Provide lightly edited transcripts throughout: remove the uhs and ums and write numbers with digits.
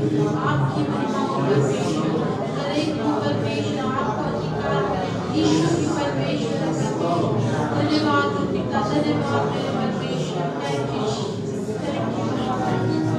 आपकी महिमा की परमेश्वर, हर एक को परमेश्वर आपका अधिकार है, ईश्वर की परमेश्वर है। धन्यवाद हो पिता, धन्यवाद मेरे परमेश्वर। Thank you, thank you.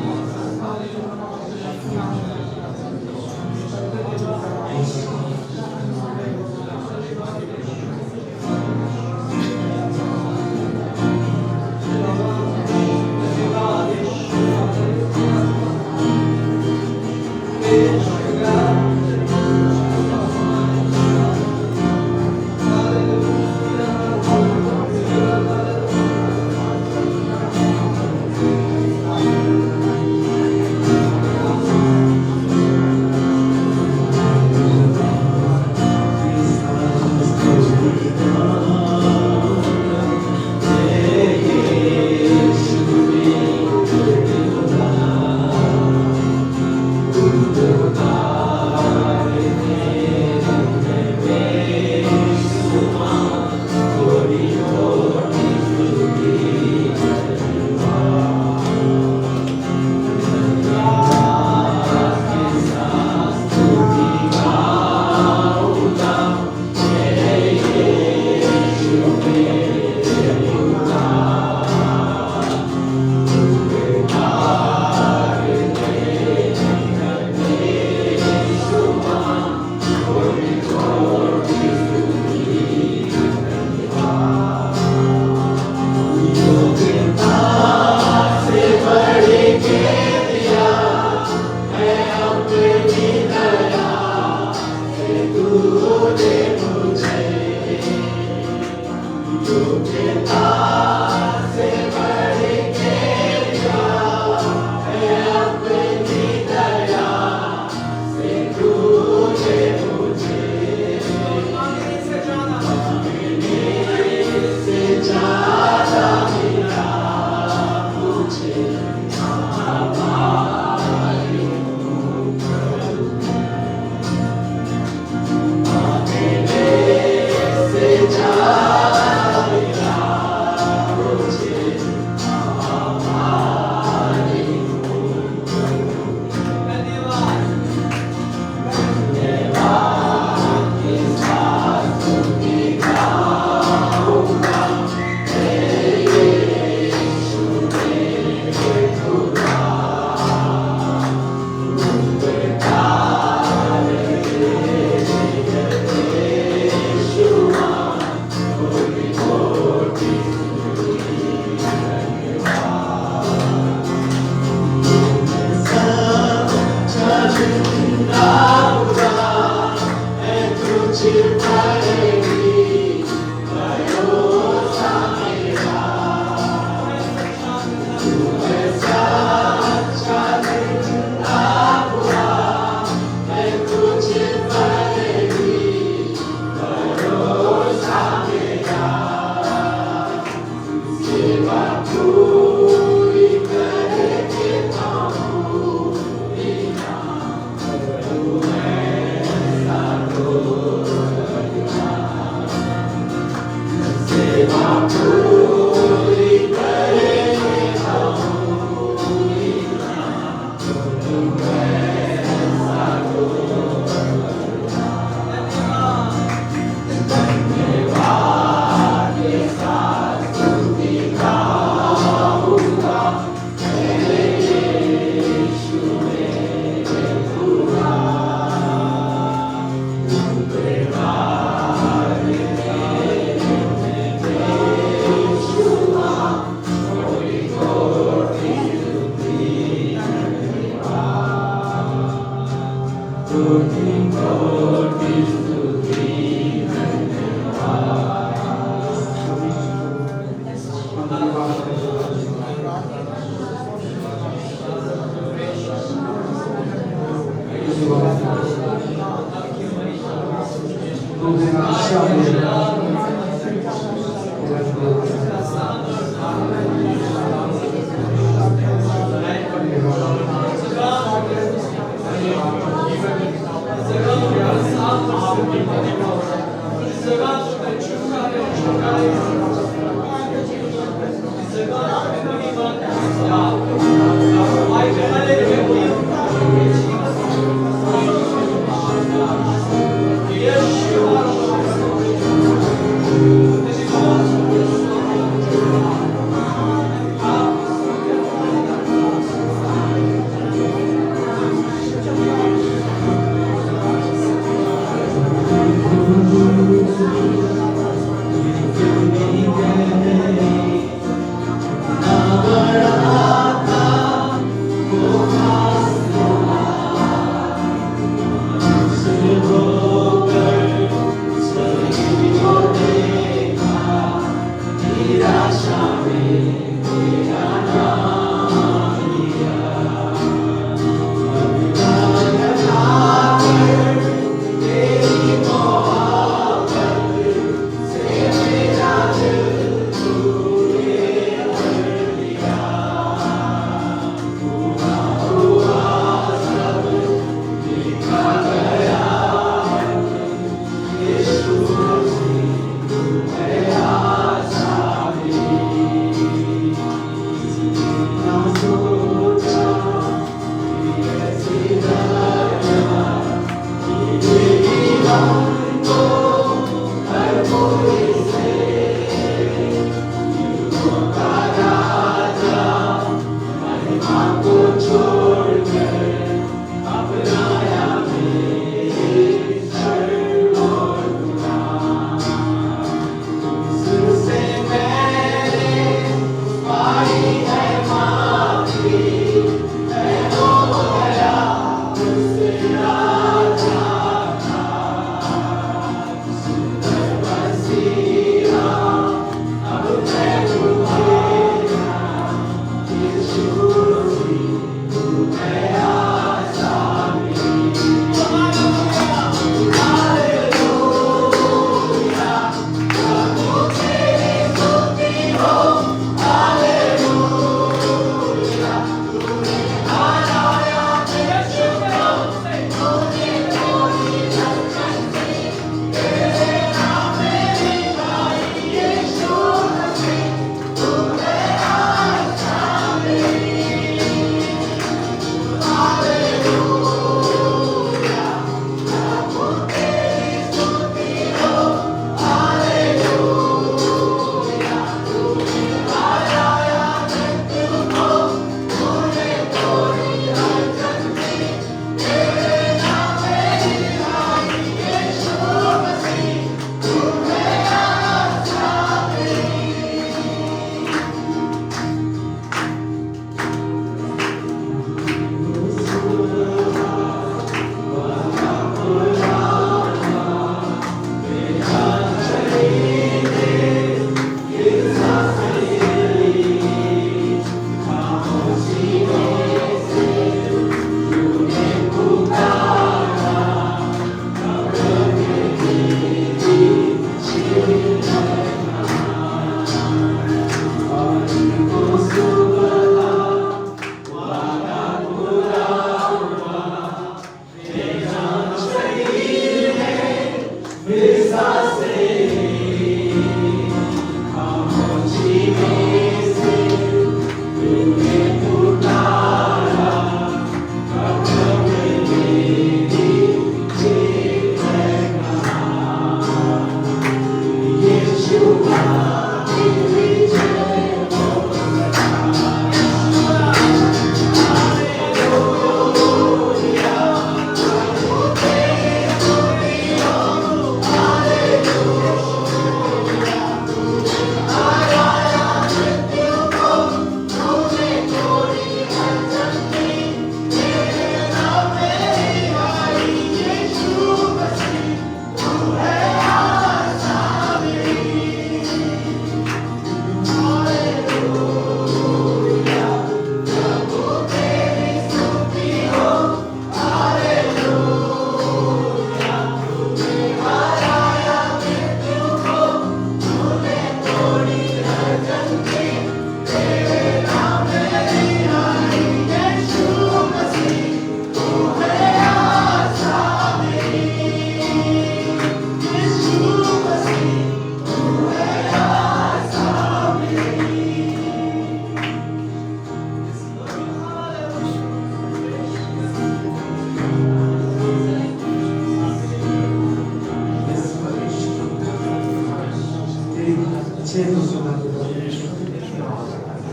cielo sulla tua vita,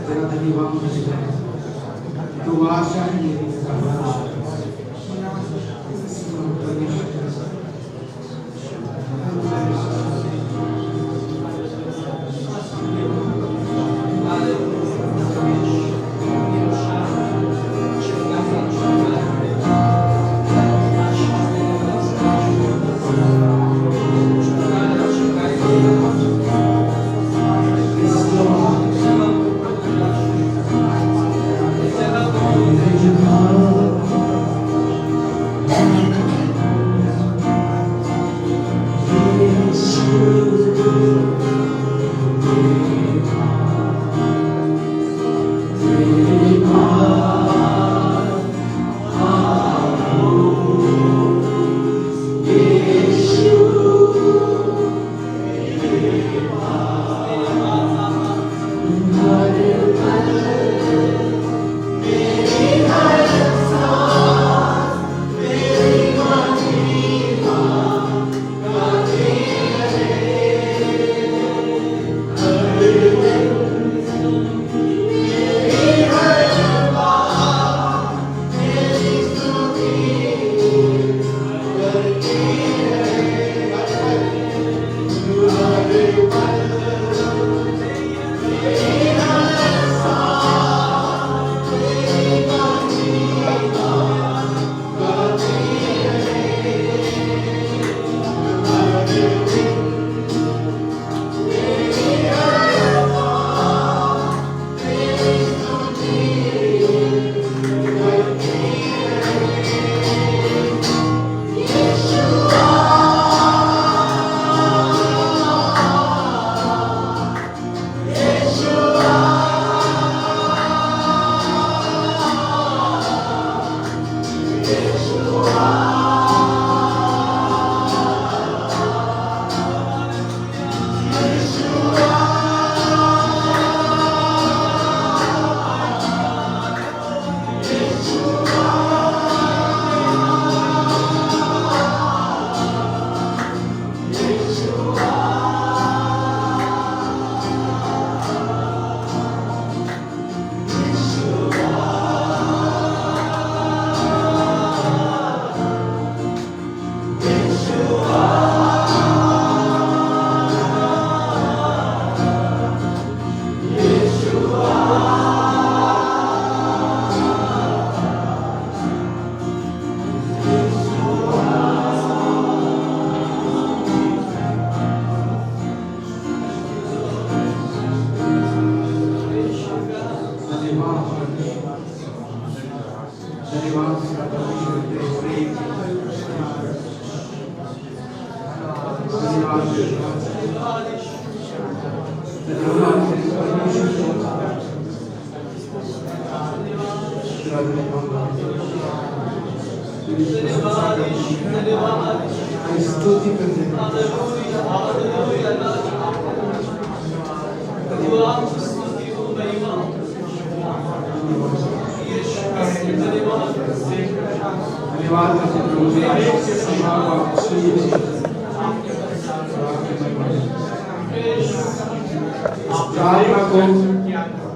della tua vita, tu lascia e ringraziare. Thank you. धन्यवाद तेरा परमेश्वर तेरे प्रेम के लिए। धन्यवाद तेरे परमेश्वर स्तुति करते हैं। धन्यवाद करते प्रभु प्रार्थना को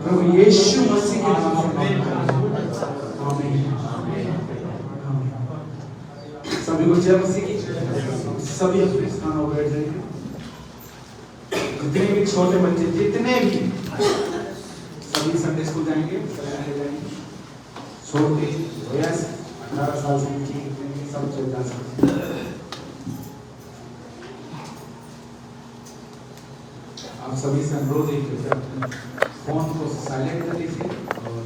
प्रभु यीशु मसीह के नाम से आमीन। सभी को जय मसीह की। सभी अपने स्थानों पर बैठ जाएंगे। जितने भी छोटे बच्चे जितने भी सभी संडे स्कूल जाएंगे, छोटे 18 साल से नीचे सब चल जा सकते हैं। आप सभी से अनुरोध है कि अपने फोन को साइलेंट कर लीजिए और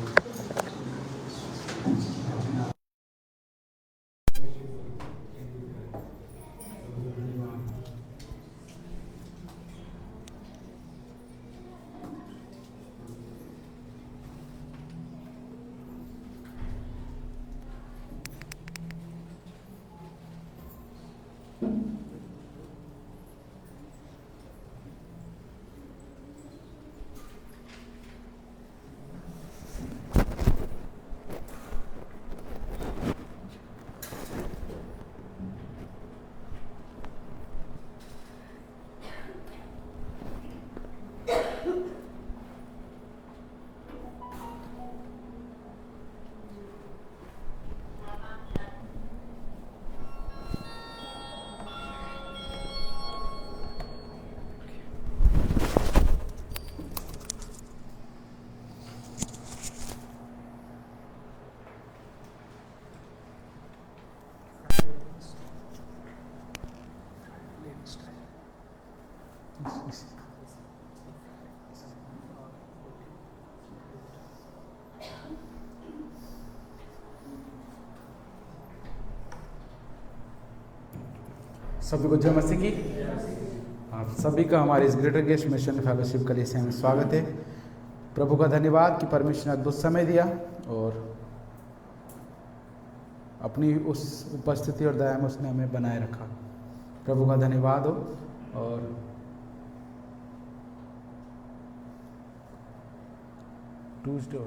सभी को जय मसीह की। आप सभी का हमारे इस ग्रेटर गेस्ट मिशन फेलोशिप कलीसिया में स्वागत है। प्रभु का धन्यवाद कि परमेश्वर ने अद्भुत समय दिया और अपनी उस उपस्थिति और दया में उसने हमें बनाए रखा। प्रभु का धन्यवाद हो। और ट्यूसडे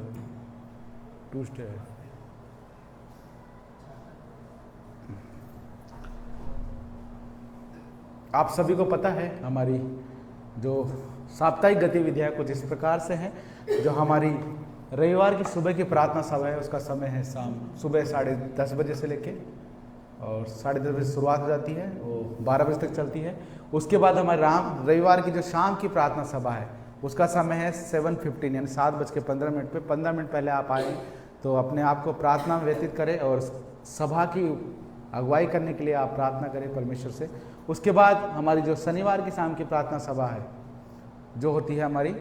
आप सभी को पता है हमारी जो साप्ताहिक गतिविधियाँ कुछ इस प्रकार से हैं। जो हमारी रविवार की सुबह की प्रार्थना सभा है उसका समय है सुबह 10:30 बजे से लेके और 10:30 बजे शुरुआत हो जाती है, वो 12 बजे तक चलती है। उसके बाद हमारे रविवार की जो शाम की प्रार्थना सभा है उसका समय है 7:15 यानी 7:15 पे 15 मिनट पहले आप आए तो अपने आप को प्रार्थना में व्यतीत करें और सभा की अगुवाई करने के लिए आप प्रार्थना करें परमेश्वर से। उसके बाद हमारी जो शनिवार की शाम की प्रार्थना सभा है जो होती है हमारी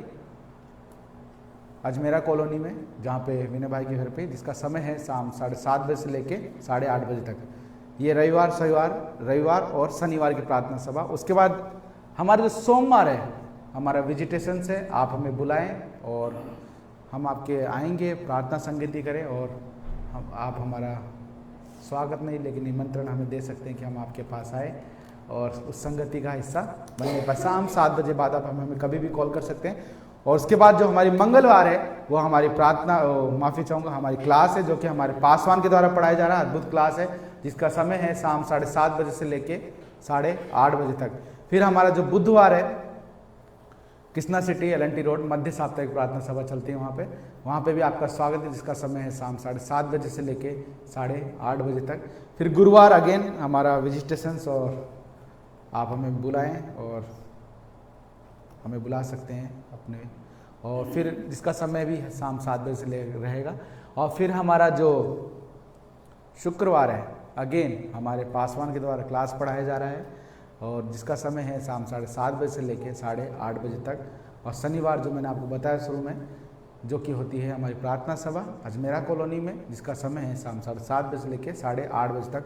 अजमेरा कॉलोनी में, जहाँ पे विनय भाई के घर पे, जिसका समय है शाम 7:30 बजे से लेके 8:30 बजे तक। ये रविवार और शनिवार की प्रार्थना सभा। उसके बाद हमारे जो सोमवार है हमारा विजिटेशन से आप हमें बुलाएं और हम आपके आएंगे, प्रार्थना संगति करें और आप हमारा स्वागत नहीं लेकिन निमंत्रण हमें दे सकते हैं कि हम आपके पास आए और उस संगति का हिस्सा बनने पर शाम 7 बजे बाद आप हमें कभी भी कॉल कर सकते हैं। और उसके बाद जो हमारी मंगलवार है वो हमारी हमारी क्लास है जो कि हमारे पासवान के द्वारा पढ़ाया जा रहा है, अद्भुत क्लास है जिसका समय है शाम 7:30 बजे से लेके 8:30 बजे तक। फिर हमारा जो बुधवार है कृष्णा सिटी LNT रोड मध्य साप्ताहिक प्रार्थना सभा चलती है वहाँ पे भी आपका स्वागत है जिसका समय है शाम 7:30 बजे से लेके 8:30 बजे तक। फिर गुरुवार अगेन हमारा विजिटेशंस और आप हमें बुलाएं और हमें बुला सकते हैं अपने, और फिर जिसका समय भी शाम 7 बजे से रहेगा। और फिर हमारा जो शुक्रवार है अगेन हमारे पासवान के द्वारा क्लास पढ़ाया जा रहा है और जिसका समय है शाम 7:30 बजे से लेकर 8:30 बजे तक। और शनिवार जो मैंने आपको बताया शुरू में जो कि होती है हमारी प्रार्थना सभा अजमेरा कॉलोनी में, जिसका समय है शाम 7:30 बजे से लेकर 8:30 बजे तक।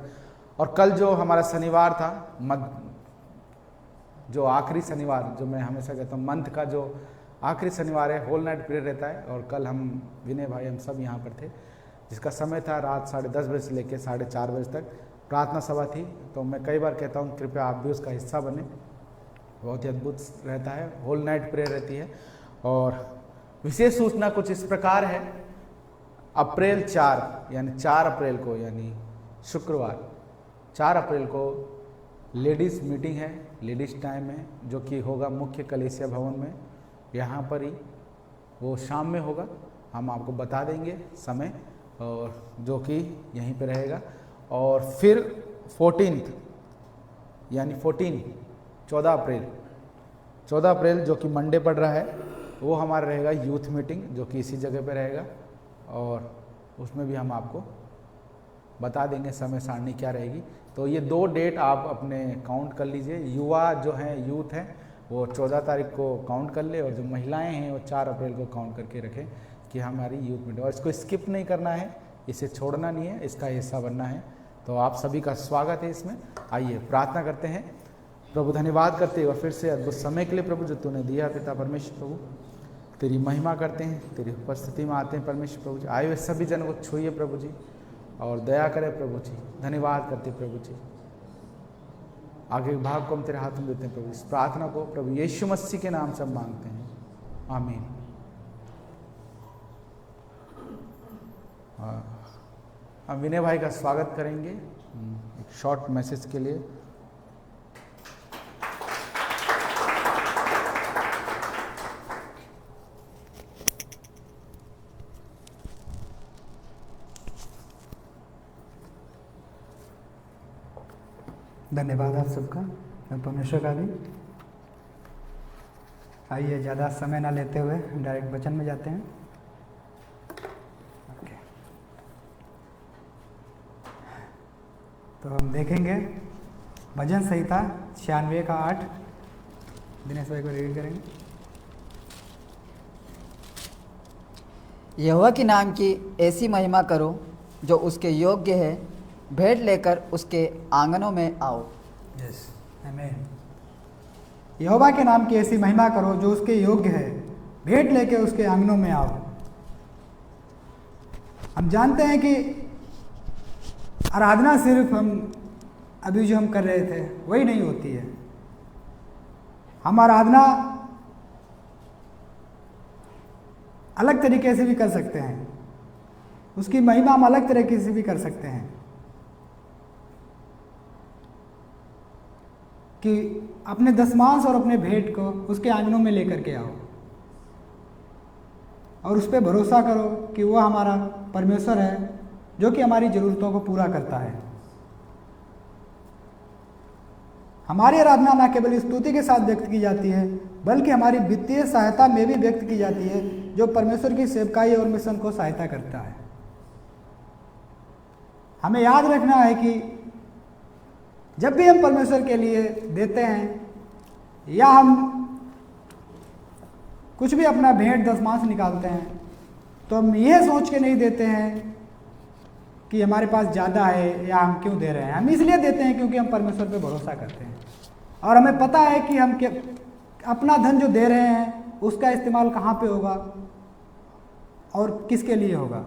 और कल जो हमारा शनिवार था, जो आखिरी शनिवार, जो मैं हमेशा कहता हूँ मंथ का जो आखिरी शनिवार है, होल नाइट प्रेयर रहता है। और कल हम विनय भाई हम सब यहाँ पर थे, जिसका समय था रात 10:30 बजे से लेकर 4:30 बजे तक प्रार्थना सभा थी। तो मैं कई बार कहता हूँ कृपया आप भी उसका हिस्सा बने, बहुत ही अद्भुत रहता है, होल नाइट प्रेयर रहती है। और विशेष सूचना कुछ इस प्रकार है, अप्रैल 4 यानी 4 अप्रैल को, यानी शुक्रवार 4 अप्रैल को लेडीज़ मीटिंग है, लेडीज़ टाइम है, जो कि होगा मुख्य कलीसिया भवन में, यहाँ पर ही वो शाम में होगा। हम आपको बता देंगे समय, और जो कि यहीं पे रहेगा। और फिर 14 यानी 14 अप्रैल जो कि मंडे पड़ रहा है, वो हमारा रहेगा यूथ मीटिंग, जो कि इसी जगह पे रहेगा। और उसमें भी हम आपको बता देंगे समय सारणी क्या रहेगी। तो ये 2 डेट आप अपने काउंट कर लीजिए। युवा जो हैं, यूथ हैं, वो 14 तारीख को काउंट कर ले, और जो महिलाएं हैं वो 4 अप्रैल को काउंट करके रखें कि हमारी यूथ मीटिंग। और इसको स्किप नहीं करना है, इसे छोड़ना नहीं है, इसका हिस्सा बनना है। तो आप सभी का स्वागत है इसमें। आइए प्रार्थना करते हैं। प्रभु धन्यवाद करते हैं और फिर से अद्भुत समय के लिए प्रभु जो तूने दिया पिता परमेश्वर, प्रभु तेरी महिमा करते हैं, तेरी उपस्थिति में आते हैं परमेश्वर प्रभु जी। आए हुए सभी जनों को छूइए प्रभु जी, और दया करें प्रभु जी। धन्यवाद करते हैं प्रभु जी। आगे के भाग को हम तेरे हाथ में देते हैं प्रभु। इस प्रार्थना को प्रभु यीशु मसीह के नाम से हम मांगते हैं, आमीन। हम विनय भाई का स्वागत करेंगे एक शॉर्ट मैसेज के लिए। धन्यवाद आप सबका, मैं परमेश्वर का भी। आइए ज़्यादा समय ना लेते हुए डायरेक्ट वचन में जाते हैं। तो हम देखेंगे भजन संहिता 96 का 8। दिनेश भाई को रीड करेंगे। यहोवा के नाम की ऐसी महिमा करो जो उसके योग्य है, भेंट लेकर उसके आंगनों में आओ। यस, आमीन। यहोवा के नाम की ऐसी महिमा करो जो उसके योग्य है, भेंट लेके उसके आंगनों में आओ। हम जानते हैं कि आराधना सिर्फ हम अभी जो हम कर रहे थे वही नहीं होती है। हम आराधना अलग तरीके से भी कर सकते हैं, उसकी महिमा हम अलग तरीके से भी कर सकते हैं। कि अपने दशमांश और अपने भेंट को उसके आंगनों में लेकर के आओ, और उस पर भरोसा करो कि वह हमारा परमेश्वर है जो कि हमारी ज़रूरतों को पूरा करता है। हमारी आराधना न केवल स्तुति के साथ व्यक्त की जाती है, बल्कि हमारी वित्तीय सहायता में भी व्यक्त की जाती है, जो परमेश्वर की सेवकाई और मिशन को सहायता करता है। हमें याद रखना है कि जब भी हम परमेश्वर के लिए देते हैं, या हम कुछ भी अपना भेंट दशमांश निकालते हैं, तो हम यह सोच के नहीं देते हैं कि हमारे पास ज़्यादा है या हम क्यों दे रहे हैं। हम इसलिए देते हैं क्योंकि हम परमेश्वर पे भरोसा करते हैं, और हमें पता है कि हम अपना धन जो दे रहे हैं उसका इस्तेमाल कहाँ पे होगा और किसके लिए होगा।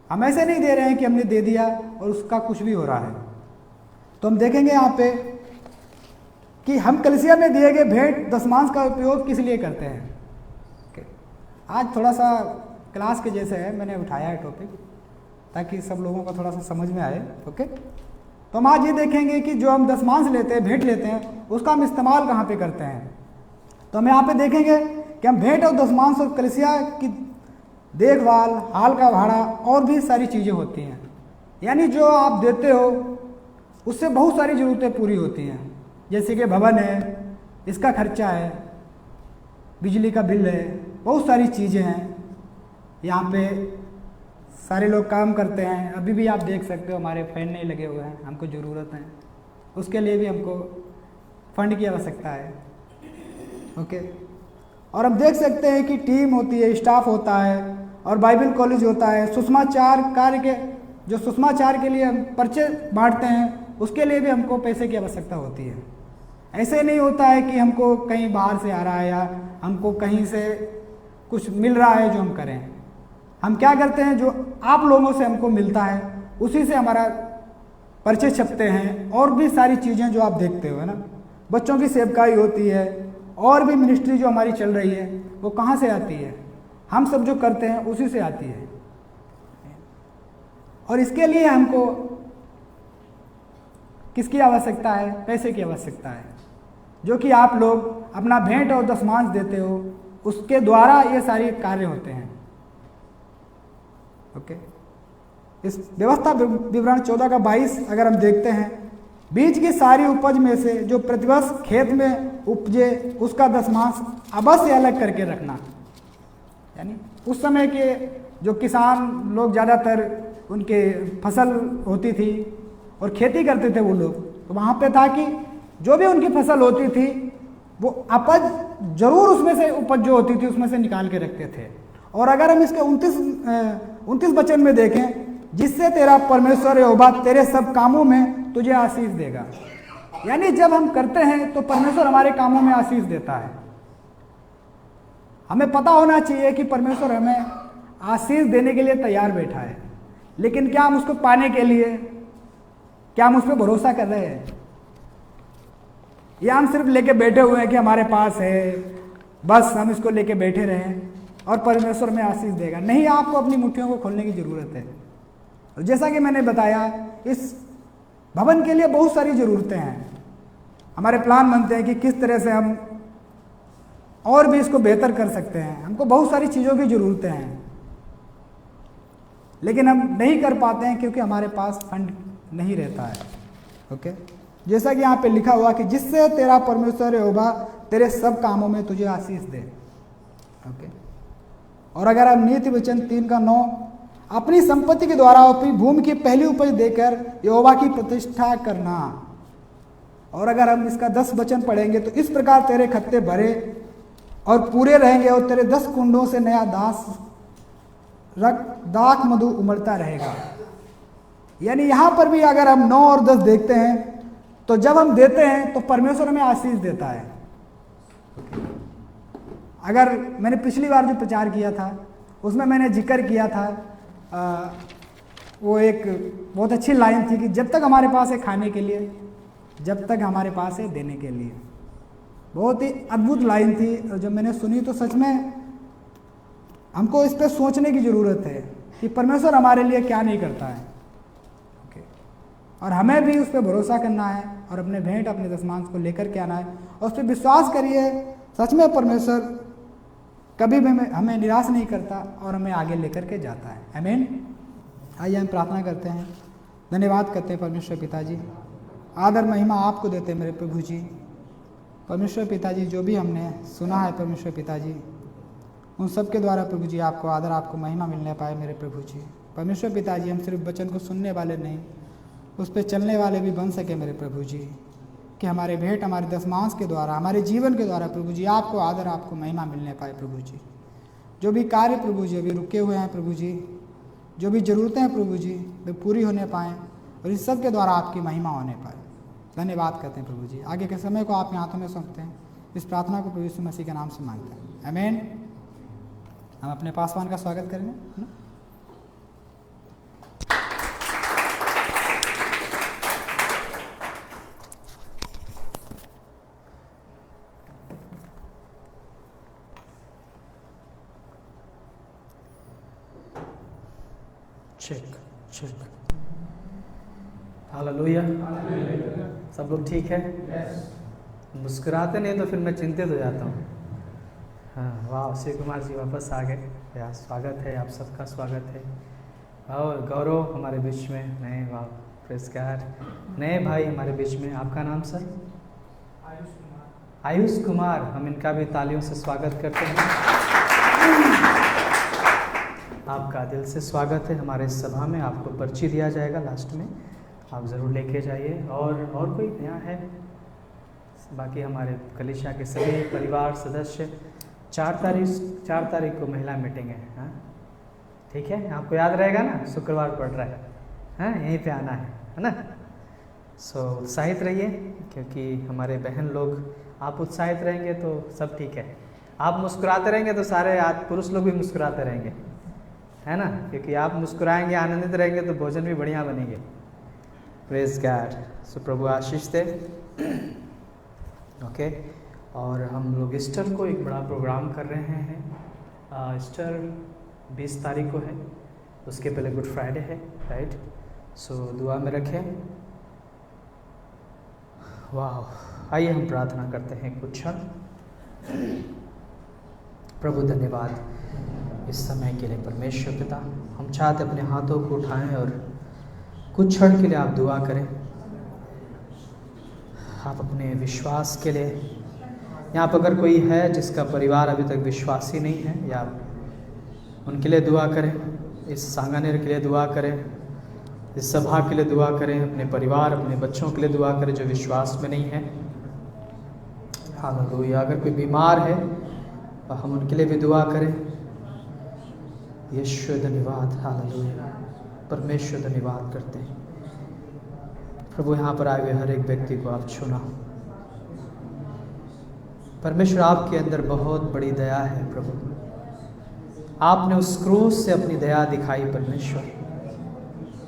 हम ऐसे नहीं दे रहे हैं कि हमने दे दिया और उसका कुछ भी हो रहा है। तो हम देखेंगे यहाँ पे कि हम कलीसिया में दिए गए भेंट दशमांश का उपयोग किस लिए करते हैं। आज थोड़ा सा क्लास के जैसे है, मैंने उठाया है टॉपिक ताकि सब लोगों को थोड़ा सा समझ में आए। ओके, तो हम आज ये देखेंगे कि जो हम दशमांश लेते हैं, भेंट लेते हैं, उसका हम इस्तेमाल कहाँ पे करते हैं। तो हम यहाँ पे देखेंगे कि हम भेंट और दशमांश और कलीसिया की देखभाल, हाल का भाड़ा और भी सारी चीज़ें होती हैं। यानी जो आप देते हो उससे बहुत सारी ज़रूरतें पूरी होती हैं, जैसे कि भवन है, इसका खर्चा है, बिजली का बिल है, बहुत सारी चीज़ें हैं। यहाँ पे सारे लोग काम करते हैं, अभी भी आप देख सकते हो हमारे फैन नहीं लगे हुए हैं, हमको ज़रूरत है, उसके लिए भी हमको फंड की आवश्यकता है। ओके, और हम देख सकते हैं कि टीम होती है, स्टाफ होता है और बाइबल कॉलेज होता है। सुषमाचार कार्य के जो सुषमाचार के लिए हम पर्चे बांटते हैं, उसके लिए भी हमको पैसे की आवश्यकता होती है। ऐसे नहीं होता है कि हमको कहीं बाहर से आ रहा है या हमको कहीं से कुछ मिल रहा है जो हम करें। हम क्या करते हैं, जो आप लोगों से हमको मिलता है उसी से हमारा पर्चे छपते हैं और भी सारी चीज़ें जो आप देखते हो, है ना। बच्चों की सेवकाई होती है और भी मिनिस्ट्री जो हमारी चल रही है वो कहाँ से आती है, हम सब जो करते हैं उसी से आती है। और इसके लिए हमको किसकी आवश्यकता है, पैसे की आवश्यकता है, जो कि आप लोग अपना भेंट और दशमांश देते हो, उसके द्वारा ये सारे कार्य होते हैं। ओके, इस व्यवस्था विवरण 14 का 22 अगर हम देखते हैं, बीज की सारी उपज में से जो प्रतिवर्ष खेत में उपजे उसका दशमांश अवश्य अलग करके रखना। यानी उस समय के जो किसान लोग ज़्यादातर उनके फसल होती थी और खेती करते थे वो लोग, तो वहाँ पे था कि जो भी उनकी फसल होती थी वो उपज जरूर उसमें से उपज जो होती थी उसमें से निकाल के रखते थे। और अगर हम इसके 29 वचन में देखें, जिससे तेरा परमेश्वर यहोवा तेरे सब कामों में तुझे आशीष देगा। यानी जब हम करते हैं तो परमेश्वर हमारे कामों में आशीष देता है। हमें पता होना चाहिए कि परमेश्वर हमें आशीष देने के लिए तैयार बैठा है, लेकिन क्या हम उसको पाने के लिए क्या हम उस पर भरोसा कर रहे हैं, या हम सिर्फ लेके बैठे हुए हैं कि हमारे पास है, बस हम इसको लेके बैठे रहें और परमेश्वर में आशीष देगा। नहीं, आपको अपनी मुट्ठियों को खोलने की ज़रूरत है। और जैसा कि मैंने बताया, इस भवन के लिए बहुत सारी ज़रूरतें हैं। हमारे प्लान बनते हैं कि किस तरह से हम और भी इसको बेहतर कर सकते हैं। हमको बहुत सारी चीज़ों की ज़रूरतें हैं, लेकिन हम नहीं कर पाते हैं क्योंकि हमारे पास फंड नहीं रहता है। ओके, जैसा कि यहाँ पे लिखा हुआ कि जिससे तेरा परमेश्वर यहोवा तेरे सब कामों में तुझे आशीष दे। ओके, और अगर हम नीति वचन 3 का 9, अपनी संपत्ति के द्वारा अपनी भूमि की पहली उपज देकर यहोवा की प्रतिष्ठा करना। और अगर हम इसका 10 वचन पढ़ेंगे तो इस प्रकार तेरे खत्ते भरे और पूरे रहेंगे और तेरे 10 कुंडों से नया दाख मधु उमड़ता रहेगा। यानी यहाँ पर भी अगर हम 9 और 10 देखते हैं तो जब हम देते हैं तो परमेश्वर हमें आशीष देता है। अगर मैंने पिछली बार जो प्रचार किया था उसमें मैंने जिक्र किया था, वो एक बहुत अच्छी लाइन थी कि जब तक हमारे पास है खाने के लिए, जब तक हमारे पास है देने के लिए। बहुत ही अद्भुत लाइन थी, और जब मैंने सुनी तो सच में हमको इस पर सोचने की ज़रूरत है कि परमेश्वर हमारे लिए क्या नहीं करता है। ओके, और हमें भी उस पर भरोसा करना है और अपने भेंट अपने दशमांश को लेकर के आना है और उस पर विश्वास करिए। सच में परमेश्वर कभी भी हमें निराश नहीं करता और हमें आगे लेकर के जाता है। आमीन। आइए हम प्रार्थना करते हैं, धन्यवाद करते हैं परमेश्वर पिताजी, आदर महिमा आपको देते हैं मेरे प्रभु जी। परमेश्वर पिताजी, जो भी हमने सुना है परमेश्वर पिताजी, उन सब के द्वारा प्रभु जी आपको आदर आपको महिमा मिलने पाए मेरे प्रभु जी। परमेश्वर पिताजी, हम सिर्फ वचन को सुनने वाले नहीं, उस पर चलने वाले भी बन सके मेरे प्रभु जी, कि हमारे भेंट हमारे दशमांश के द्वारा हमारे जीवन के द्वारा प्रभु जी आपको आदर आपको महिमा मिलने पाए प्रभु जी। जो भी कार्य प्रभु जी अभी रुके हुए हैं प्रभु जी, जो भी ज़रूरतें हैं प्रभु जी, वे पूरी होने पाएँ और इस सब के द्वारा आपकी महिमा होने पाए। धन्यवाद करते हैं प्रभु जी। आगे के समय को आपके हाथों में सौंपते हैं। इस प्रार्थना को प्रभु यीशु मसीह के नाम से मांगते हैं, आमीन। हम अपने पासवान का स्वागत करेंगे। Check check. हालेलुया। सब लोग ठीक है? मुस्कुराते नहीं तो फिर मैं चिंतित हो जाता हूँ। हाँ, वाह, शिव कुमार जी वापस आ गए। या स्वागत है, आप सबका स्वागत है। और गौरव हमारे बीच में नए, वाह पुरस्कार, नए भाई हमारे बीच में। आपका नाम सर? आयुष कुमार। हम इनका भी तालियों से स्वागत करते हैं। आपका दिल से स्वागत है हमारे सभा में। आपको पर्ची दिया जाएगा लास्ट में, आप ज़रूर लेके जाइए। और कोई नया है? बाकी हमारे कलीसिया के सभी परिवार सदस्य 4 तारीख को महिला मीटिंग है। हाँ ठीक है, आपको याद रहेगा ना, शुक्रवार पड़ रहा है। हाँ यहीं पे आना है ना। सो उत्साहित रहिए, क्योंकि हमारे बहन लोग, आप उत्साहित रहेंगे तो सब ठीक है। आप मुस्कुराते रहेंगे तो सारे पुरुष लोग भी मुस्कुराते रहेंगे, है ना, क्योंकि आप मुस्कुराएंगे, आनंदित रहेंगे तो भोजन भी बढ़िया बनेंगे। Praise God. सो प्रभु आशीष दे। ओके, और हम लोग ईस्टर को एक बड़ा प्रोग्राम कर रहे हैं। ईस्टर 20 तारीख को है, उसके पहले गुड फ्राइडे है, राइट। सो दुआ में रखें। वाह, आइए हम प्रार्थना करते हैं कुछ क्षण। प्रभु धन्यवाद इस समय के लिए परमेश्वर पिता। हम चाहते अपने हाथों को उठाएं और कुछ क्षण के लिए आप दुआ करें। आप अपने विश्वास के लिए, यहाँ पर अगर कोई है जिसका परिवार अभी तक विश्वासी नहीं है, या उनके लिए दुआ करें, इस सांगानेर के लिए दुआ करें, इस सभा के लिए दुआ करें, अपने परिवार, अपने बच्चों के लिए दुआ करें जो विश्वास में नहीं है। हालेलुया। अगर कोई बीमार है तो हम उनके लिए भी दुआ करें। यीशु धन्यवाद। हालेलुया। परमेश्वर धन्यवाद करते हैं प्रभु, यहाँ पर आए हुए हर एक व्यक्ति को आप छूना। परमेश्वर आपके अंदर बहुत बड़ी दया है प्रभु। आपने उस क्रूस से अपनी दया दिखाई परमेश्वर,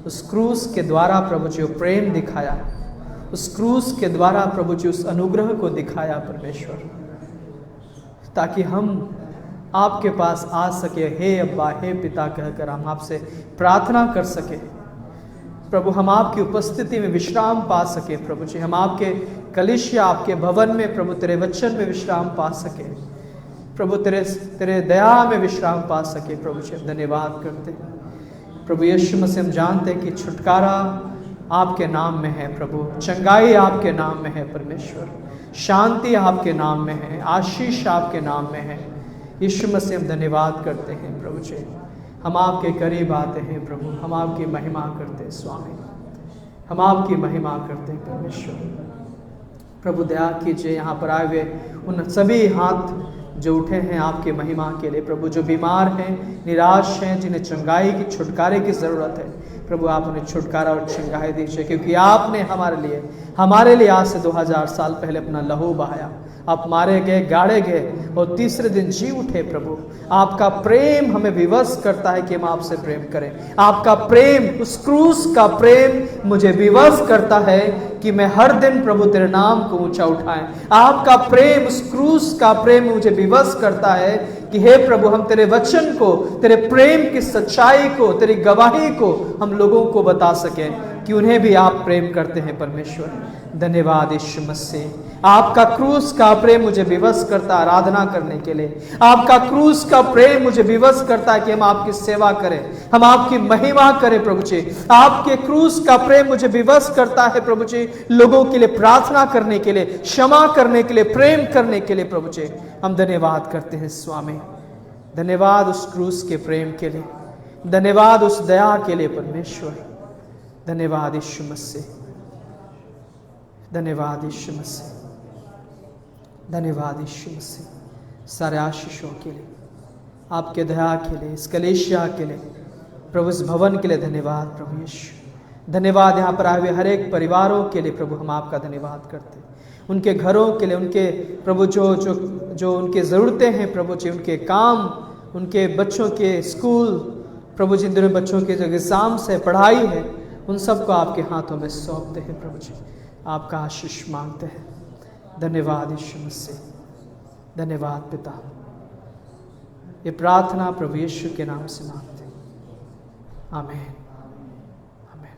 उस क्रूस के द्वारा प्रभु जी प्रेम दिखाया, उस क्रूस के द्वारा प्रभु जी उस अनुग्रह को दिखाया परमेश्वर, ताकि हम आपके पास आ सके। हे अब्बा, हे पिता कहकर हम आपसे प्रार्थना कर सके प्रभु। हम आपकी उपस्थिति में विश्राम पा सके प्रभु जी। हम आपके कलीसिया, आपके भवन में प्रभु तेरे वचन में विश्राम पा सके प्रभु, तेरे दया में विश्राम पा सके प्रभु जी। धन्यवाद करते प्रभु यीशु मसीह। हम जानते हैं कि छुटकारा आपके नाम में है प्रभु, चंगाई आपके नाम में है परमेश्वर, शांति आपके नाम में है, आशीष आपके नाम में है यीशु मसीह। हम धन्यवाद करते हैं प्रभु जी। हम आपके करीब आते हैं प्रभु, हम आपकी महिमा करते हैं स्वामी, हम आपकी महिमा करते हैं परमेश्वर। प्रभु दया कीजिए यहाँ पर आए हुए उन सभी हाथ जो उठे हैं आपके महिमा के लिए प्रभु, जो बीमार हैं, निराश हैं, जिन्हें चंगाई की, छुटकारे की ज़रूरत है प्रभु। आप उन्हें छुटकारा और चंगाई दीजिए, क्योंकि आपने हमारे लिए आज से 2000 साल पहले अपना लहू बहाया। आप मारे गए, गाड़े गए और तीसरे दिन जी उठे प्रभु। आपका प्रेम हमें विवश करता है कि हम आपसे प्रेम करें। आपका प्रेम, उस क्रूस का प्रेम मुझे विवश करता है कि मैं हर दिन प्रभु तेरे नाम को ऊंचा उठाएं। आपका प्रेम, उस क्रूस का प्रेम मुझे विवश करता है कि हे प्रभु, हम तेरे वचन को, तेरे प्रेम की सच्चाई को, तेरी गवाही को हम लोगों को बता सकें कि उन्हें भी आप प्रेम करते हैं परमेश्वर। धन्यवाद यीशु मसीह। आपका क्रूस का प्रेम मुझे विवश करता आराधना करने के लिए। आपका क्रूस का प्रेम मुझे विवश करता है कि हम आपकी सेवा करें, हम आपकी महिमा करें प्रभु जी। आपके क्रूस का प्रेम मुझे विवश करता है प्रभु जी, लोगों के लिए प्रार्थना करने के लिए, क्षमा करने के लिए, प्रेम करने के लिए प्रभु जी। हम धन्यवाद करते हैं स्वामी। धन्यवाद उस क्रूस के प्रेम के लिए, धन्यवाद उस दया के लिए परमेश्वर। धन्यवाद यीशु मसीह, धन्यवाद यीशु मसीह, धन्यवाद यीशु मसीह। सारे आशीषों के लिए, आपके दया के लिए, इस कलीसिया के लिए प्रभु, इस भवन के लिए धन्यवाद प्रभु यीशु। धन्यवाद यहाँ पर आए हुए हर एक परिवारों के लिए प्रभु, हम आपका धन्यवाद करते हैं। उनके घरों के लिए, उनके प्रभु जो उनके ज़रूरतें हैं प्रभु जी, उनके काम, उनके बच्चों के स्कूल प्रभु, जिन दिनों बच्चों के जो एग्ज़ाम से पढ़ाई है, उन सबको आपके हाथों में सौंपते हैं प्रभु जी। आपका आशीष मांगते हैं। धन्यवाद यीशु मसीह, धन्यवाद पिता। ये प्रार्थना प्रभु यीशु के नाम से मांगते हैं, आमीन, आमीन।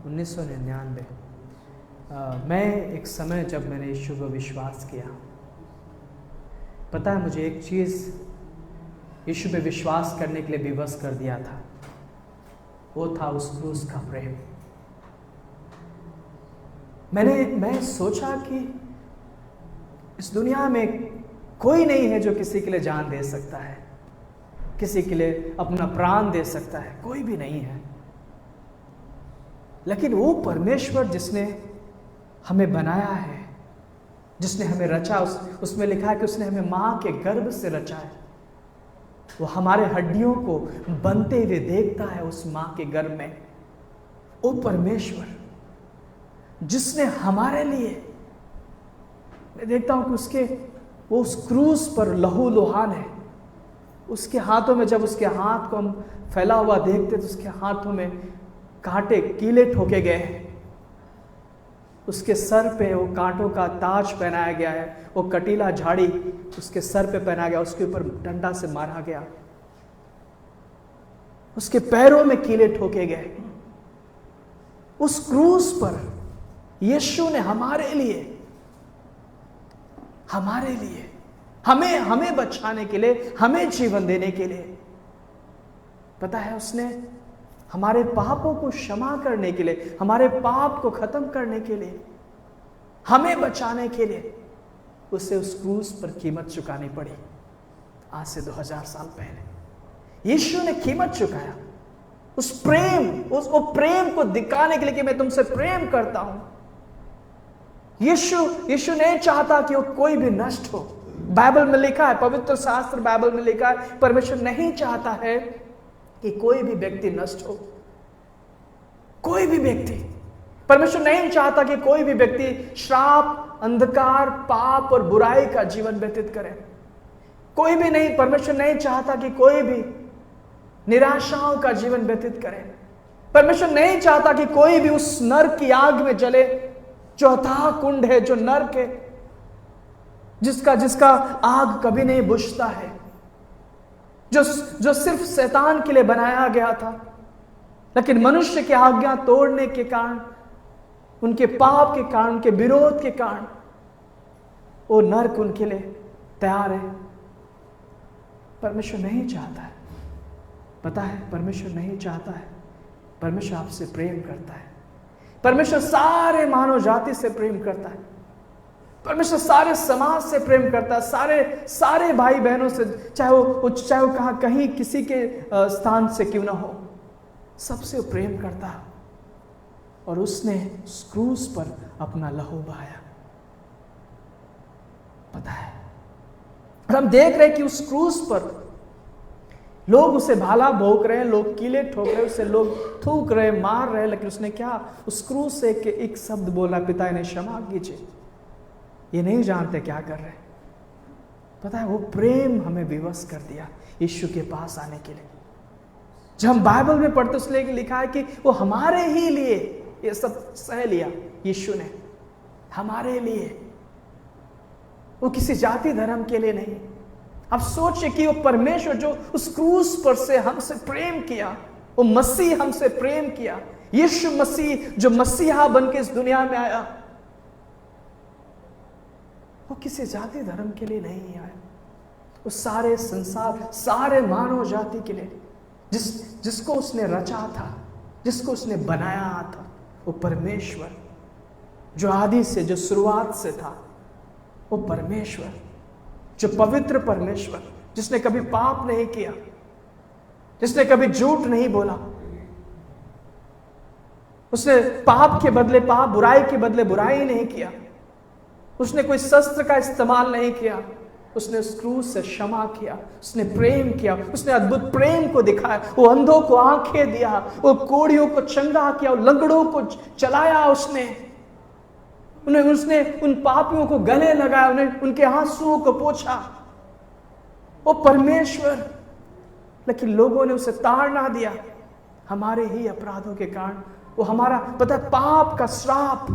1999 मैं एक समय जब मैंने यीशु को विश्वास किया, पता है मुझे एक चीज़ यीशु पे विश्वास करने के लिए विवश कर दिया था, वो था उस क्रूस का प्रेम। मैं सोचा कि इस दुनिया में कोई नहीं है जो किसी के लिए जान दे सकता है, किसी के लिए अपना प्राण दे सकता है? कोई भी नहीं है। लेकिन वो परमेश्वर जिसने हमें बनाया है, जिसने हमें रचा, उसमें लिखा है कि उसने हमें मां के गर्भ से रचा है। वो हमारे हड्डियों को बनते हुए देखता है उस मां के गर्भ में। वो परमेश्वर जिसने हमारे लिए, मैं देखता हूं कि वो उस क्रूस पर लहू लुहान है। उसके हाथों में, जब उसके हाथ को हम फैला हुआ देखते तो उसके हाथों में कांटे कीले ठोके गए हैं। उसके सर पे वो कांटों का ताज पहनाया गया है, वो कटीला झाड़ी उसके सर पे पहनाया गया, उसके ऊपर डंडा से मारा गया, उसके पैरों में कीले ठोके गए। उस क्रूस पर यीशु ने हमारे लिए हमें बचाने के लिए, हमें जीवन देने के लिए, पता है, उसने हमारे पापों को क्षमा करने के लिए, हमारे पाप को खत्म करने के लिए, हमें बचाने के लिए उसे उस क्रूस पर कीमत चुकानी पड़ी। आज से 2000 साल पहले यीशु ने कीमत चुकाया उस प्रेम को दिखाने के लिए कि मैं तुमसे प्रेम करता हूं। यीशु नहीं चाहता कि वो कोई भी नष्ट हो। बाइबल में लिखा है, पवित्र शास्त्र बाइबल में लिखा है, परमेश्वर नहीं चाहता है कि कोई भी व्यक्ति नष्ट हो। कोई भी व्यक्ति, परमेश्वर नहीं चाहता कि कोई भी व्यक्ति श्राप, अंधकार, पाप और बुराई का जीवन व्यतीत करे। कोई भी नहीं, परमेश्वर नहीं चाहता कि कोई भी निराशाओं का जीवन व्यतीत करे। परमेश्वर नहीं चाहता कि कोई भी उस नरक की आग में जले, जो अथाह कुंड है, जो नरक है, जिसका आग कभी नहीं बुझता है, जो सिर्फ शैतान के लिए बनाया गया था, लेकिन मनुष्य की आज्ञा तोड़ने के कारण, उनके पाप के कारण, उनके विरोध के कारण वो नरक उनके लिए तैयार है। परमेश्वर नहीं चाहता है, पता है, परमेश्वर नहीं चाहता है। परमेश्वर आपसे प्रेम करता है। परमेश्वर सारे मानव जाति से प्रेम करता है। परमेश्वर सारे समाज से प्रेम करता है, सारे भाई बहनों से, चाहे वो कहीं किसी के स्थान से क्यों ना हो, सबसे वो प्रेम करता है। और उसने उस क्रूस पर अपना लहू बहाया। पता है, और हम देख रहे हैं कि उस क्रूस पर लोग उसे भाला भोंक रहे हैं, लोग कीले ठोक रहे हैं, उसे लोग थूक रहे, मार रहे, लेकिन उसने क्या, उस क्रूस से एक शब्द बोला, पिता इन्हें क्षमा कीजिए, ये नहीं जानते क्या कर रहे। पता है, वो प्रेम हमें विवश कर दिया यीशु के पास आने के लिए। जब हम बाइबल में पढ़ते उसने लिखा है कि वो हमारे ही लिए ये सब सह लिया। यीशु ने हमारे लिए, वो किसी जाति धर्म के लिए नहीं। अब सोचिए कि वो परमेश्वर जो उस क्रूस पर से हमसे प्रेम किया, वो मसीह हमसे प्रेम किया, यीशु मसीह जो मसीहा बन के इस दुनिया में आया, वो किसी जाति धर्म के लिए नहीं आया। वो सारे संसार, सारे मानव जाति के लिए, जिसको उसने रचा था, जिसको उसने बनाया था, वो परमेश्वर जो आदि से, जो शुरुआत से था, वो परमेश्वर जो पवित्र परमेश्वर, जिसने कभी पाप नहीं किया, जिसने कभी झूठ नहीं बोला, उसने पाप के बदले पाप, बुराई के बदले बुराई नहीं किया, उसने कोई शस्त्र का इस्तेमाल नहीं किया, उसने उस क्रूस से क्षमा किया, उसने प्रेम किया, उसने अद्भुत प्रेम को दिखाया। वो अंधों को आंखें दिया, वो कोढ़ियों को चंगा किया, वो लंगड़ों को चलाया, उसने उन पापियों को गले लगाया, उन्हें उनके आंसुओं को पोंछा। वो परमेश्वर, लेकिन लोगों ने उसे ताड़ ना दिया हमारे ही अपराधों के कारण। वो हमारा, पता है, पाप का श्राप,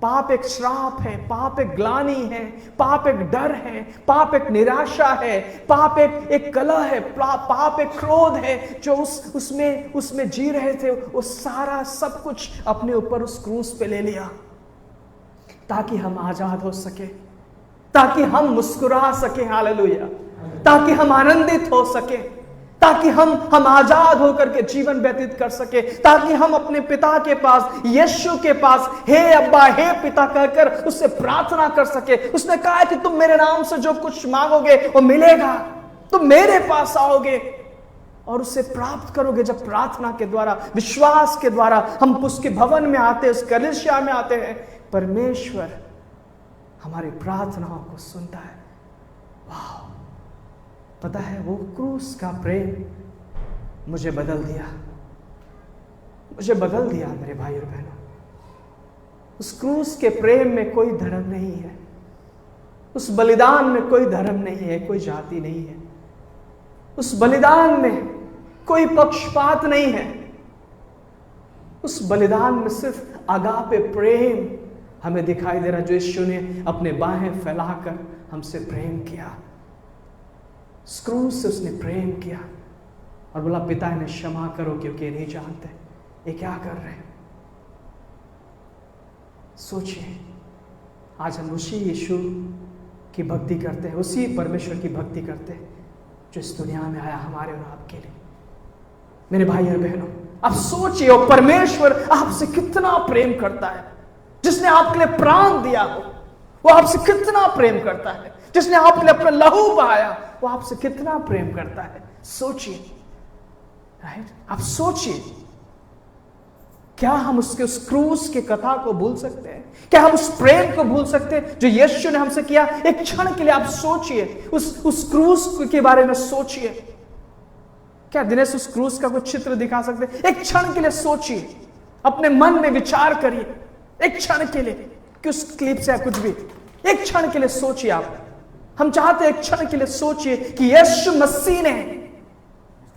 पाप एक श्राप है, पाप एक ग्लानि है, पाप एक डर है, पाप एक निराशा है, पाप एक कलह है, पाप एक क्रोध है, जो उसमें जी रहे थे, वो सारा सब कुछ अपने ऊपर उस क्रूस पे ले लिया, ताकि हम आजाद हो सके, ताकि हम मुस्कुरा सके, हालेलुया, ताकि हम आनंदित हो सके, ताकि हम आजाद होकर के जीवन व्यतीत कर सके, ताकि हम अपने पिता के पास, यीशु के पास, हे अब्बा, हे पिता कहकर उससे प्रार्थना कर सके। उसने कहा कि तुम मेरे नाम से जो कुछ मांगोगे वो मिलेगा, तुम मेरे पास आओगे और उसे प्राप्त करोगे जब प्रार्थना के द्वारा, विश्वास के द्वारा हम उसके भवन में आते हैं, उस कलीसिया में आते हैं, परमेश्वर हमारी प्रार्थनाओं को सुनता है। वाह! पता है वो क्रूस का प्रेम मुझे बदल दिया, मुझे बदल दिया मेरे भाई और बहनों। उस क्रूस के प्रेम में कोई धर्म नहीं है, उस बलिदान में कोई धर्म नहीं है, कोई जाति नहीं है, उस बलिदान में कोई पक्षपात नहीं है। उस बलिदान में सिर्फ आगापे प्रेम हमें दिखाई दे रहा, जो यीशु ने अपने बाहें फैलाकर हमसे प्रेम किया। उस क्रूस से उसने प्रेम किया और बोला, पिता इन्हें क्षमा करो क्योंकि ये नहीं जानते ये क्या कर रहे हैं। सोचिए, आज हम उसी यीशु की भक्ति करते हैं, उसी परमेश्वर की भक्ति करते हैं जो इस दुनिया में आया हमारे और आपके लिए। मेरे भाई और बहनों, आप सोचिए वो परमेश्वर आपसे कितना प्रेम करता है। जिसने आपके लिए प्राण दिया हो वो आपसे कितना प्रेम करता है। जिसने आपके लिए अपना लहू बहाया वो आपसे कितना प्रेम करता है। सोचिए, राइट? आप सोचिए, क्या हम उसके उस क्रूस की कथा को भूल सकते हैं? क्या हम उस प्रेम को भूल सकते हैं जो यीशु ने हमसे किया? एक क्षण के लिए आप सोचिए, उस क्रूस के बारे में सोचिए। क्या दिनेश उस क्रूस का कुछ चित्र दिखा सकते हैं? एक क्षण के लिए सोचिए, अपने मन में विचार करिए एक क्षण के लिए कि उस क्लिप से कुछ भी एक क्षण के लिए सोचिए। आप, हम चाहते हैं एक क्षण के लिए सोचिए कि यीशु मसीह ने,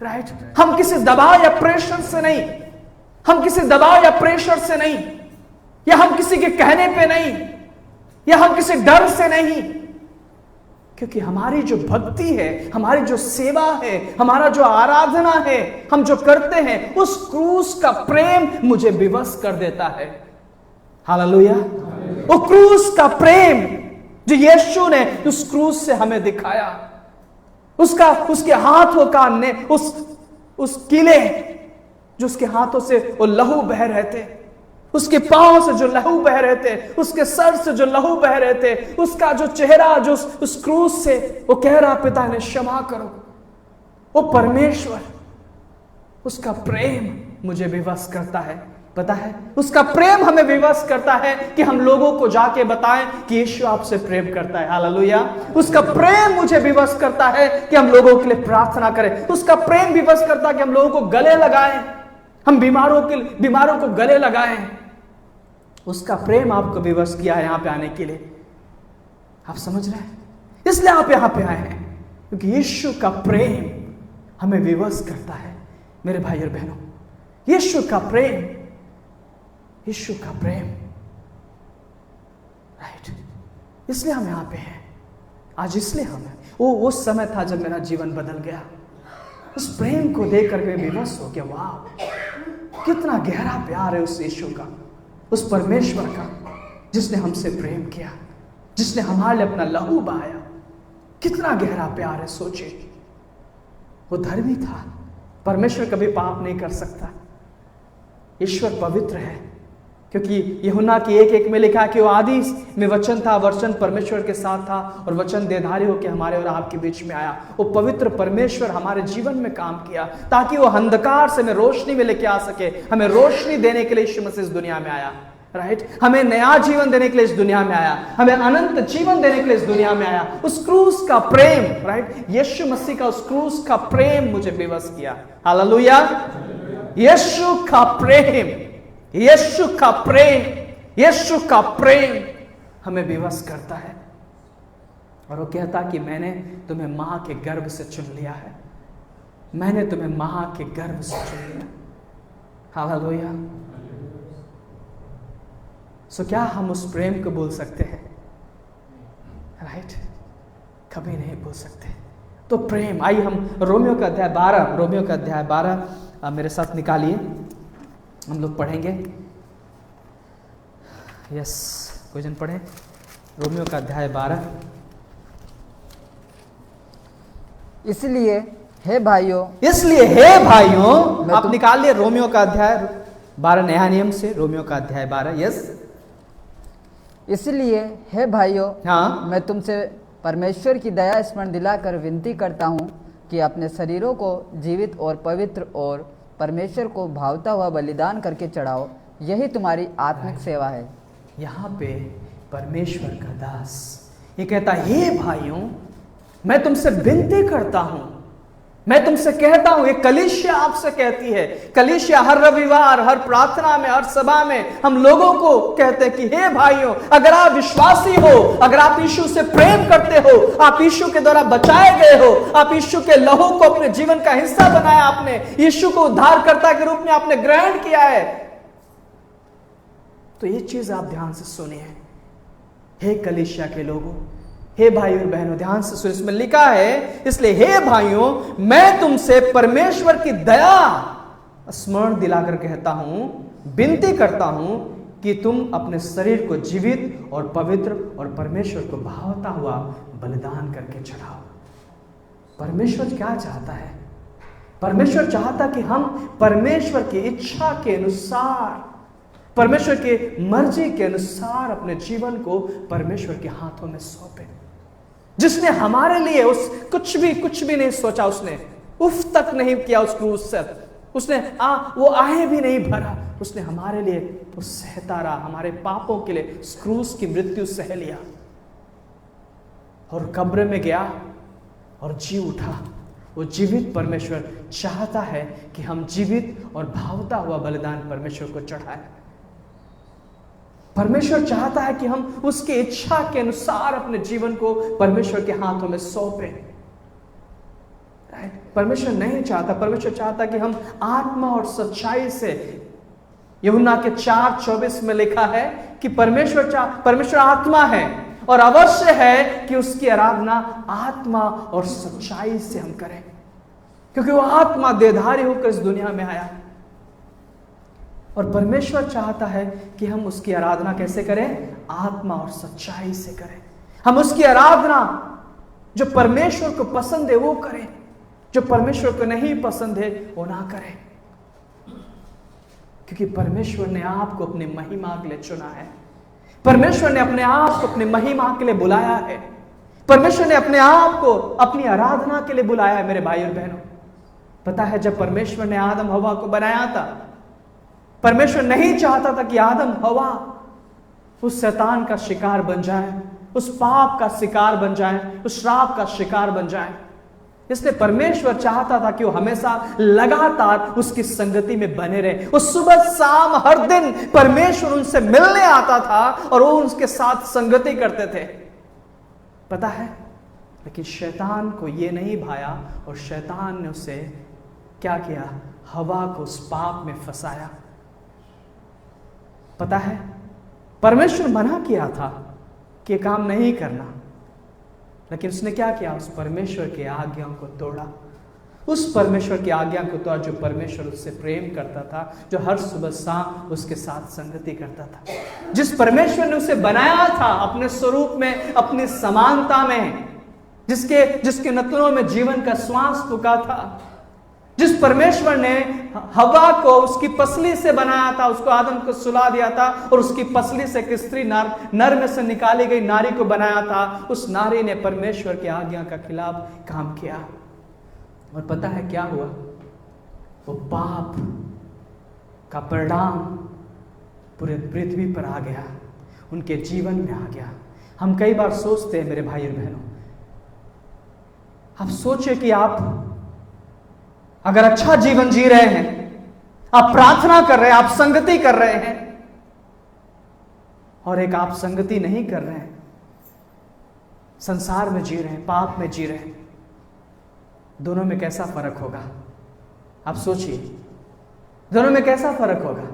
राइट, हम किसी दबाव या प्रेशर से नहीं, हम किसी दबाव या प्रेशर से नहीं, या हम किसी के कहने पे नहीं, या हम किसी डर से नहीं, क्योंकि हमारी जो भक्ति है, हमारी जो सेवा है, हमारा जो आराधना है, हम जो करते हैं, उस क्रूस का प्रेम मुझे विवश कर देता है। हालेलुया! वो क्रूस का प्रेम जो यीशु ने उस क्रूस से हमें दिखाया, उसके हाथों का ने उस किले जो उसके हाथों से वो लहू बह रहे थे, उसके पांव से जो लहू बह रहे थे, उसके सर से जो लहू बह रहे थे, उसका जो चेहरा जो उस क्रूस से वो कह रहा, पिता इन्हें क्षमा करो। वो परमेश्वर, उसका प्रेम मुझे विवश करता है। पता है, उसका प्रेम हमें विवश करता है कि हम लोगों को जाके बताएं कि यीशु आपसे प्रेम करता है। हालेलुया! उसका प्रेम मुझे विवश करता है कि हम लोगों के लिए प्रार्थना करें। उसका प्रेम विवश करता है कि हम लोगों को गले लगाएं, हम बीमारों को गले लगाएं। उसका प्रेम आपको विवश किया है यहां पे आने के लिए। आप समझ रहे हैं? इसलिए आप यहां पे आए हैं क्योंकि यीशु का प्रेम हमें विवश करता है। मेरे भाई और बहनों, यीशु का प्रेम, यीशु का प्रेम, राइट, इसलिए हम यहां पे हैं आज। इसलिए हम हैं। वो समय था जब मेरा जीवन बदल गया। उस प्रेम को देख करके विवश हो गया। वाह, कितना गहरा प्यार है उस यीशु का, उस परमेश्वर का, जिसने हमसे प्रेम किया, जिसने हमारे लिए अपना लहू बहाया। कितना गहरा प्यार है। सोचिए, वो धर्मी था। परमेश्वर कभी पाप नहीं कर सकता। ईश्वर पवित्र है, क्योंकि यूहन्ना की 1:1 में लिखा है कि वो आदि में वचन था, वचन परमेश्वर के साथ था और वचन देहधारी होकर हमारे और आपके बीच में आया। वो पवित्र परमेश्वर हमारे जीवन में काम किया ताकि वो अंधकार से हमें रोशनी में लेके आ सके। हमें रोशनी देने के लिए यीशु मसीह इस दुनिया में आया, राइट। हमें नया जीवन देने के लिए इस दुनिया में आया, हमें अनंत जीवन देने के लिए इस दुनिया में आया। उस क्रूस का प्रेम, राइट, यीशु मसीह का उस क्रूस का प्रेम मुझे विवश किया। हालेलुया! यीशु का प्रेम, यीशु का प्रेम, यीशु का प्रेम हमें विवश करता है। और वो कहता कि मैंने तुम्हें मां के गर्भ से चुन लिया है, मैंने तुम्हें मां के गर्भ से चुन लिया। हालेलुया! सो क्या हम उस प्रेम को भूल सकते हैं? राइट, कभी नहीं भूल सकते। तो प्रेम, आइए हम रोमियो का अध्याय 12 मेरे साथ निकालिए, हम लोग पढ़ेंगे। यस, कोई जन पढ़े रोमियो का अध्याय 12। इसलिए हे भाइयों, आप निकाल लिए रोमियो का अध्याय 12 नया नियम से, रोमियो का अध्याय 12। यस, इसलिए हे भाइयों, हाँ, मैं तुमसे परमेश्वर की दया स्मरण दिलाकर विनती करता हूँ कि अपने शरीरों को जीवित और पवित्र और परमेश्वर को भावता हुआ बलिदान करके चढ़ाओ, यही तुम्हारी आत्मिक सेवा है। यहाँ पे परमेश्वर का दास ये कहता है, हे भाइयों, मैं तुमसे विनती करता हूं, मैं तुमसे कहता हूं, ये कलीसिया आपसे कहती है। कलीसिया हर रविवार, हर प्रार्थना में, हर सभा में हम लोगों को कहते हैं कि हे भाइयों, अगर आप विश्वासी हो, अगर आप यीशु से प्रेम करते हो, आप यीशु के द्वारा बचाए गए हो, आप यीशु के लहू को अपने जीवन का हिस्सा बनाया, आपने यीशु को उद्धारकर्ता के रूप में आपने ग्रहण किया है, तो ये चीज आप ध्यान से सुनिए। हे कलीसिया के लोगों, हे भाई और बहनों, ध्यान से सुनिए। इसमें लिखा है, इसलिए हे भाइयों, मैं तुमसे परमेश्वर की दया स्मरण दिलाकर कहता हूं, विनती करता हूं कि तुम अपने शरीर को जीवित और पवित्र और परमेश्वर को भावता हुआ बलिदान करके चढ़ाओ। परमेश्वर क्या चाहता है? परमेश्वर चाहता कि हम परमेश्वर की इच्छा के अनुसार, परमेश्वर की मर्जी के अनुसार अपने जीवन को परमेश्वर के हाथों में सौंपे। जिसने हमारे लिए उस कुछ भी नहीं सोचा, उसने उफ तक नहीं किया उस क्रूस से, उसने वो आहे भी नहीं भरा, उसने हमारे लिए वो सहता रहा, हमारे पापों के लिए उस क्रूस की मृत्यु सह लिया और कब्र में गया और जी उठा। वो जीवित परमेश्वर चाहता है कि हम जीवित और भावता हुआ बलिदान परमेश्वर को चढ़ाएं। परमेश्वर चाहता है कि हम उसकी इच्छा के अनुसार अपने जीवन को परमेश्वर के हाथों में सौंपें। परमेश्वर नहीं चाहता, परमेश्वर चाहता कि हम आत्मा और सच्चाई से, यूहन्ना के 4:24 में लिखा है कि परमेश्वर आत्मा है और अवश्य है कि उसकी आराधना आत्मा और सच्चाई से हम करें, क्योंकि वो आत्मा देहधारी होकर इस दुनिया में आया। और परमेश्वर चाहता है कि हम उसकी आराधना कैसे करें? आत्मा और सच्चाई से करें। हम उसकी आराधना जो परमेश्वर को पसंद है वो करें, जो परमेश्वर को नहीं पसंद है वो ना करें, क्योंकि परमेश्वर ने आपको अपनी महिमा के लिए चुना है। परमेश्वर ने अपने आप को अपनी महिमा के लिए बुलाया है। परमेश्वर ने अपने आप को अपनी आराधना के लिए बुलाया है। मेरे भाई और बहनों, पता है, जब परमेश्वर ने आदम हवा को बनाया था, परमेश्वर नहीं चाहता था कि आदम हवा उस शैतान का शिकार बन जाए, उस पाप का शिकार बन जाए, उस श्राप का शिकार बन जाए। इसलिए परमेश्वर चाहता था कि वो हमेशा लगातार उसकी संगति में बने रहे। वो सुबह शाम हर दिन परमेश्वर उनसे मिलने आता था और वो उसके साथ संगति करते थे, पता है। लेकिन शैतान को ये नहीं भाया और शैतान ने उसे क्या किया? हवा को उस पाप में फंसाया। पता है, परमेश्वर मना किया था कि काम नहीं करना, लेकिन उसने क्या किया? उस परमेश्वर की आज्ञाओं को तोड़ा। उस परमेश्वर की आज्ञा को तोड़ा जो परमेश्वर उससे प्रेम करता था, जो हर सुबह शाम उसके साथ संगति करता था, जिस परमेश्वर ने उसे बनाया था अपने स्वरूप में, अपनी समानता में, जिसके नथनों में जीवन का श्वास फूका था, जिस परमेश्वर ने हवा को उसकी पसली से बनाया था, उसको आदम को सुला दिया था और उसकी पसली से एक स्त्री नर में से निकाली गई नारी को बनाया था, उस नारी ने परमेश्वर की आज्ञा का खिलाफ काम किया। और पता है क्या हुआ? वो पाप का परिणाम पूरे पृथ्वी पर आ गया, उनके जीवन में आ गया। हम कई बार सोचते हैं मेरे भाई और बहनों, आप सोचिए कि आप अगर अच्छा जीवन जी रहे हैं, आप प्रार्थना कर रहे हैं, आप संगति कर रहे हैं, और एक आप संगति नहीं कर रहे हैं, संसार में जी रहे हैं, पाप में जी रहे हैं, दोनों में कैसा फर्क होगा? आप सोचिए, दोनों में कैसा फर्क होगा?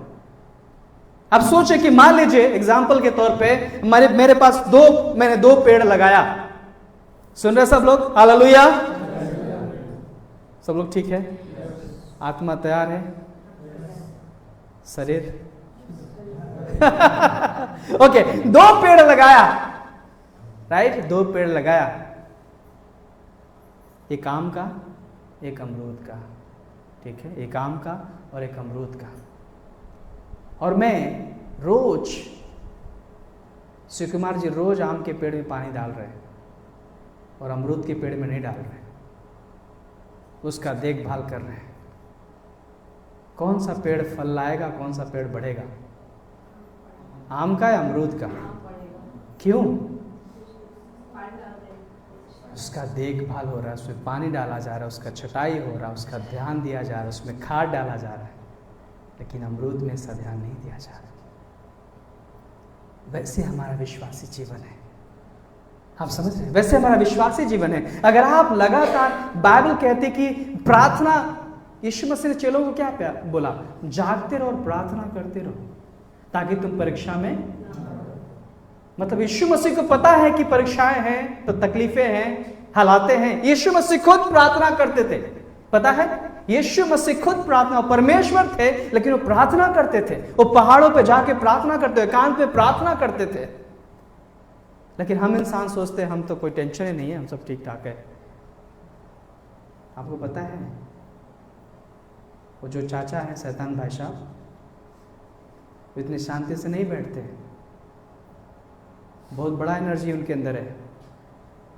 आप सोचिए कि मान लीजिए एग्जाम्पल के तौर पे मेरे पास मैंने दो पेड़ लगाया। सुन रहे सब लोग? हालेलुया। सब लोग ठीक है? आत्मा तैयार है? शरीर ओके, दो पेड़ लगाया, राइट? दो पेड़ लगाया, एक आम का, एक अमरूद का, ठीक है? एक आम का और एक अमरूद का। और मैं रोज, शिव कुमार जी रोज आम के पेड़ में पानी डाल रहे हैं और अमरूद के पेड़ में नहीं डाल रहे। उसका देखभाल कर रहे हैं। कौन सा पेड़ फल लाएगा, कौन सा पेड़ बढ़ेगा? आम का या अमरूद का? क्यों? उसका देखभाल हो रहा है, उसमें पानी डाला जा रहा है, उसका छटाई हो रहा है, उसका ध्यान दिया जा रहा है, उसमें खाद डाला जा रहा है। लेकिन अमरूद में ऐसा ध्यान नहीं दिया जा रहा। वैसे हमारा विश्वासी जीवन है। आप समझ रहे हैं? वैसे हमारा विश्वासी जीवन है। अगर आप लगातार, बाइबल कहती कि प्रार्थना, यीशु मसीह ने चेलों को क्या बोला? जागते रहो और प्रार्थना करते रहो ताकि तुम परीक्षा में, मतलब यीशु मसीह को पता है कि परीक्षाएं हैं तो तकलीफें हैं, हालातें हैं। यीशु मसीह खुद प्रार्थना करते थे, पता है? यीशु मसीह खुद प्रार्थना, परमेश्वर थे लेकिन वो प्रार्थना करते थे। वो पहाड़ों पे जाके प्रार्थना करते थे, एकांत पे प्रार्थना करते थे। लेकिन हम इंसान सोचते हैं हम तो कोई टेंशन ही नहीं है, हम सब ठीक ठाक है। आपको पता है वो जो चाचा है शैतान भाई साहब, वो इतनी शांति से नहीं बैठते हैं। बहुत बड़ा एनर्जी उनके अंदर है।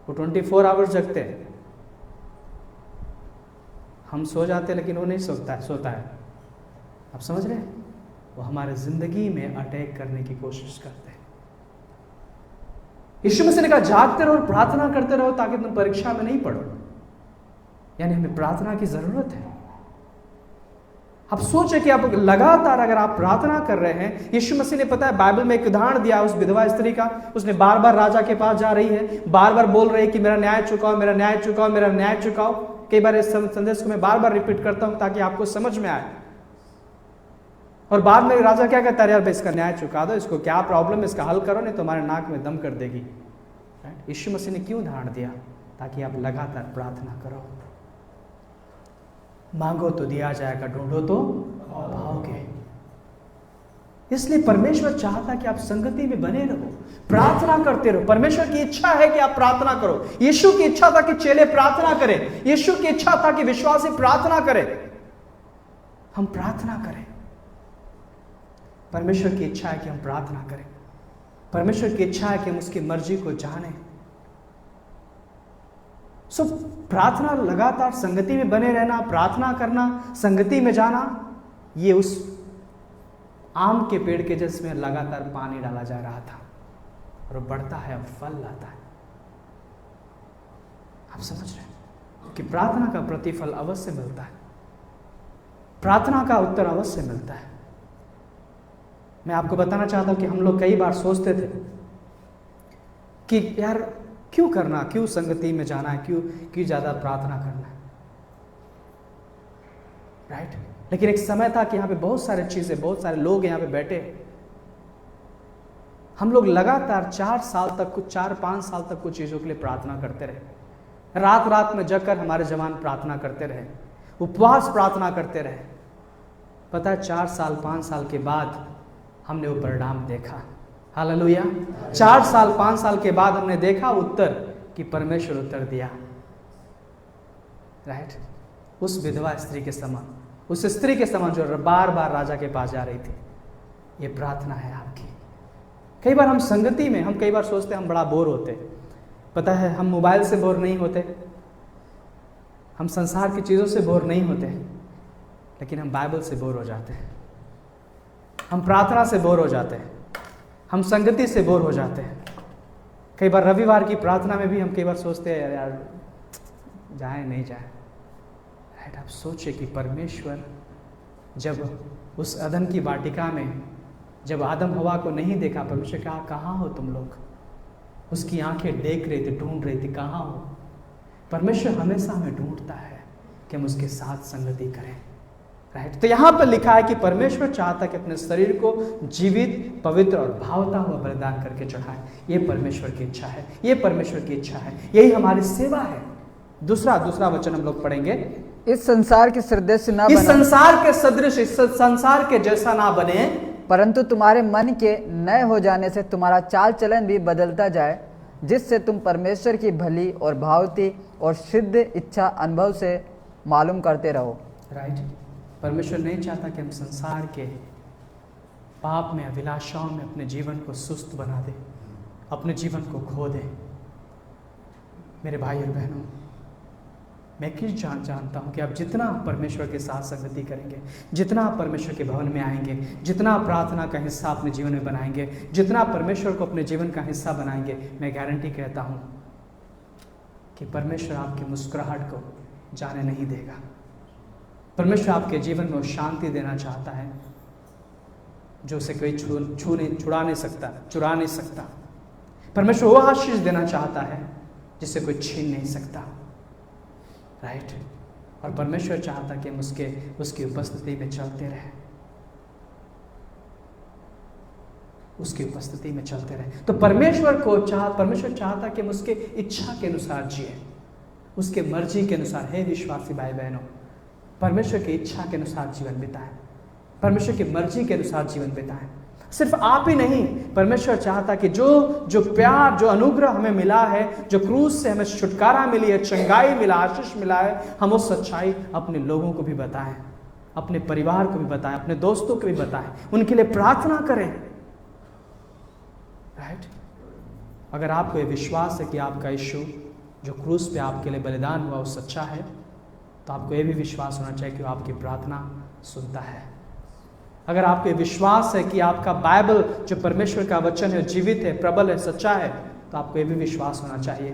वो 24 आवर्स जगते हैं। हम सो जाते हैं लेकिन वो नहीं सोता है। आप समझ रहे हैं? वो हमारे जिंदगी में अटैक करने की कोशिश करते हैं। यीशु मसीह ने कहा जागते रहो और प्रार्थना करते रहो ताकि तुम परीक्षा में नहीं पड़ो। यानी हमें प्रार्थना की जरूरत है। आप सोचे कि आप लगातार अगर आप प्रार्थना कर रहे हैं, यीशु मसीह ने पता है बाइबल में एक उदाहरण दिया उस विधवा स्त्री का। उसने बार बार राजा के पास जा रही है, बार बार बोल रही है कि मेरा न्याय चुकाओ, मेरा न्याय चुकाओ, मेरा न्याय चुकाओ। कई बार इस संदेश को मैं बार बार रिपीट करता हूं ताकि आपको समझ में आए। और बाद में राजा क्या कहता है? यार भाई इसका न्याय चुका दो, इसको क्या प्रॉब्लम है, इसका हल करो, नहीं तो हमारे नाक में दम कर देगी। यीशु मसीह ने क्यों उदाहरण दिया? ताकि आप लगातार प्रार्थना करो। मांगो तो दिया जाएगा, ढूंढो तो पाओगे। इसलिए परमेश्वर चाहता कि आप संगति में बने रहो, प्रार्थना करते रहो। परमेश्वर की इच्छा है कि आप प्रार्थना करो। यीशु की इच्छा था कि चेले प्रार्थना करें। यीशु की इच्छा था कि विश्वासी प्रार्थना करें। हम प्रार्थना करें। परमेश्वर की इच्छा है कि हम प्रार्थना करें। परमेश्वर की इच्छा है कि हम उसकी मर्जी को जानें। सो प्रार्थना, लगातार संगति में बने रहना, प्रार्थना करना, संगति में जाना, ये उस आम के पेड़ के जिसमें लगातार पानी डाला जा रहा था और बढ़ता है, अब फल लाता है। आप समझ रहे हैं कि प्रार्थना का प्रतिफल अवश्य मिलता है, प्रार्थना का उत्तर अवश्य मिलता है। मैं आपको बताना चाहता हूं कि हम लोग कई बार सोचते थे कि यार क्यों करना, क्यों संगति में जाना है, क्यों ज्यादा प्रार्थना करना है, राइट? लेकिन एक समय था कि यहाँ पे बहुत सारी चीजें, बहुत सारे लोग यहाँ पे बैठे। हम लोग लगातार 4 साल तक, कुछ 4-5 साल तक कुछ चीजों के लिए प्रार्थना करते रहे। रात रात में जगकर हमारे जवान प्रार्थना करते रहे, उपवास प्रार्थना करते रहे। पता है 4 साल 5 साल के बाद हमने वो परिणाम देखा। हालेलुया। 4 साल 5 साल के बाद हमने देखा उत्तर, कि परमेश्वर उत्तर दिया, राइट? उस विधवा स्त्री के समान, उस स्त्री के समान जो बार बार राजा के पास जा रही थी। ये प्रार्थना है आपकी। कई बार हम संगति में, हम कई बार सोचते हैं हम बड़ा बोर होते। पता है हम मोबाइल से बोर नहीं होते, हम संसार की चीज़ों से बोर नहीं होते, लेकिन हम बाइबल से बोर हो जाते हैं, हम प्रार्थना से बोर हो जाते हैं, हम संगति से बोर हो जाते हैं। कई बार रविवार की प्रार्थना में भी हम कई बार सोचते हैं यार जाए नहीं जाए, राइट? आप सोचिए कि परमेश्वर जब उस अदन की वाटिका में, जब आदम हवा को नहीं देखा, परमेश्वर कहा कहाँ हो तुम लोग? उसकी आंखें देख रही थी, ढूंढ रही थी कहाँ हो। परमेश्वर हमेशा हमें ढूंढता है कि हम उसके साथ संगति करें, राइट? तो यहाँ पर लिखा है कि परमेश्वर चाहता है कि अपने शरीर को जीवित, पवित्र और भावता हुआ बलिदान करके चढ़ाए। ये परमेश्वर की इच्छा है, ये परमेश्वर की इच्छा है, यही हमारी सेवा है। दूसरा वचन हम लोग पढ़ेंगे, इस संसार के सदृश ना इस बनो, संसार के सदृश, इस संसार के जैसा ना बने, परंतु तुम्हारे मन के नए हो जाने से तुम्हारा चाल चलन भी बदलता जाए, जिससे तुम परमेश्वर की भली और भावती और सिद्ध इच्छा अनुभव से मालूम करते रहो, राइट? परमेश्वर नहीं चाहता कि हम संसार के पाप में, अभिलाषाओं में अपने जीवन को सुस्त बना दें, अपने जीवन को खो दें। मेरे भाई और बहनों, मैं किस जानता हूँ कि आप जितना परमेश्वर के साथ संगति करेंगे, जितना आप परमेश्वर के भवन में आएंगे, जितना प्रार्थना का हिस्सा अपने जीवन में बनाएंगे, जितना परमेश्वर को अपने जीवन का हिस्सा बनाएंगे, मैं गारंटी कहता हूँ कि परमेश्वर आपकी मुस्कुराहट को जाने नहीं देगा। परमेश्वर आपके जीवन में वो शांति देना चाहता है जो उसे कोई चुरा नहीं सकता। परमेश्वर वो आशीष देना चाहता है जिसे कोई छीन नहीं सकता, राइट। और परमेश्वर चाहता कि हम उसकी उपस्थिति में चलते रहें, उसकी उपस्थिति में चलते रहें। तो परमेश्वर चाहता कि हम उसके इच्छा के अनुसार जिए, उसके मर्जी के अनुसार। हे विश्वासी भाई बहनों, परमेश्वर की इच्छा के अनुसार जीवन बिताएं, परमेश्वर की मर्जी के अनुसार जीवन बिताएं। सिर्फ आप ही नहीं, परमेश्वर चाहता कि जो प्यार, जो अनुग्रह हमें मिला है, जो क्रूस से हमें छुटकारा मिली है, चंगाई मिला, आशीष मिला है, हम वो सच्चाई अपने लोगों को भी बताएं, अपने परिवार को भी बताएं, अपने दोस्तों को भी बताएं, उनके लिए प्रार्थना करें, राइट। अगर आपको ये विश्वास है कि आपका यीशु जो क्रूस पे आपके लिए बलिदान हुआ वो सच्चा है, तो आपको ये भी विश्वास होना चाहिए कि वो आपकी प्रार्थना सुनता है। अगर आपको विश्वास है कि आपका बाइबल जो परमेश्वर का वचन है, जीवित है, प्रबल है, सच्चा है, तो आपको ये भी विश्वास होना चाहिए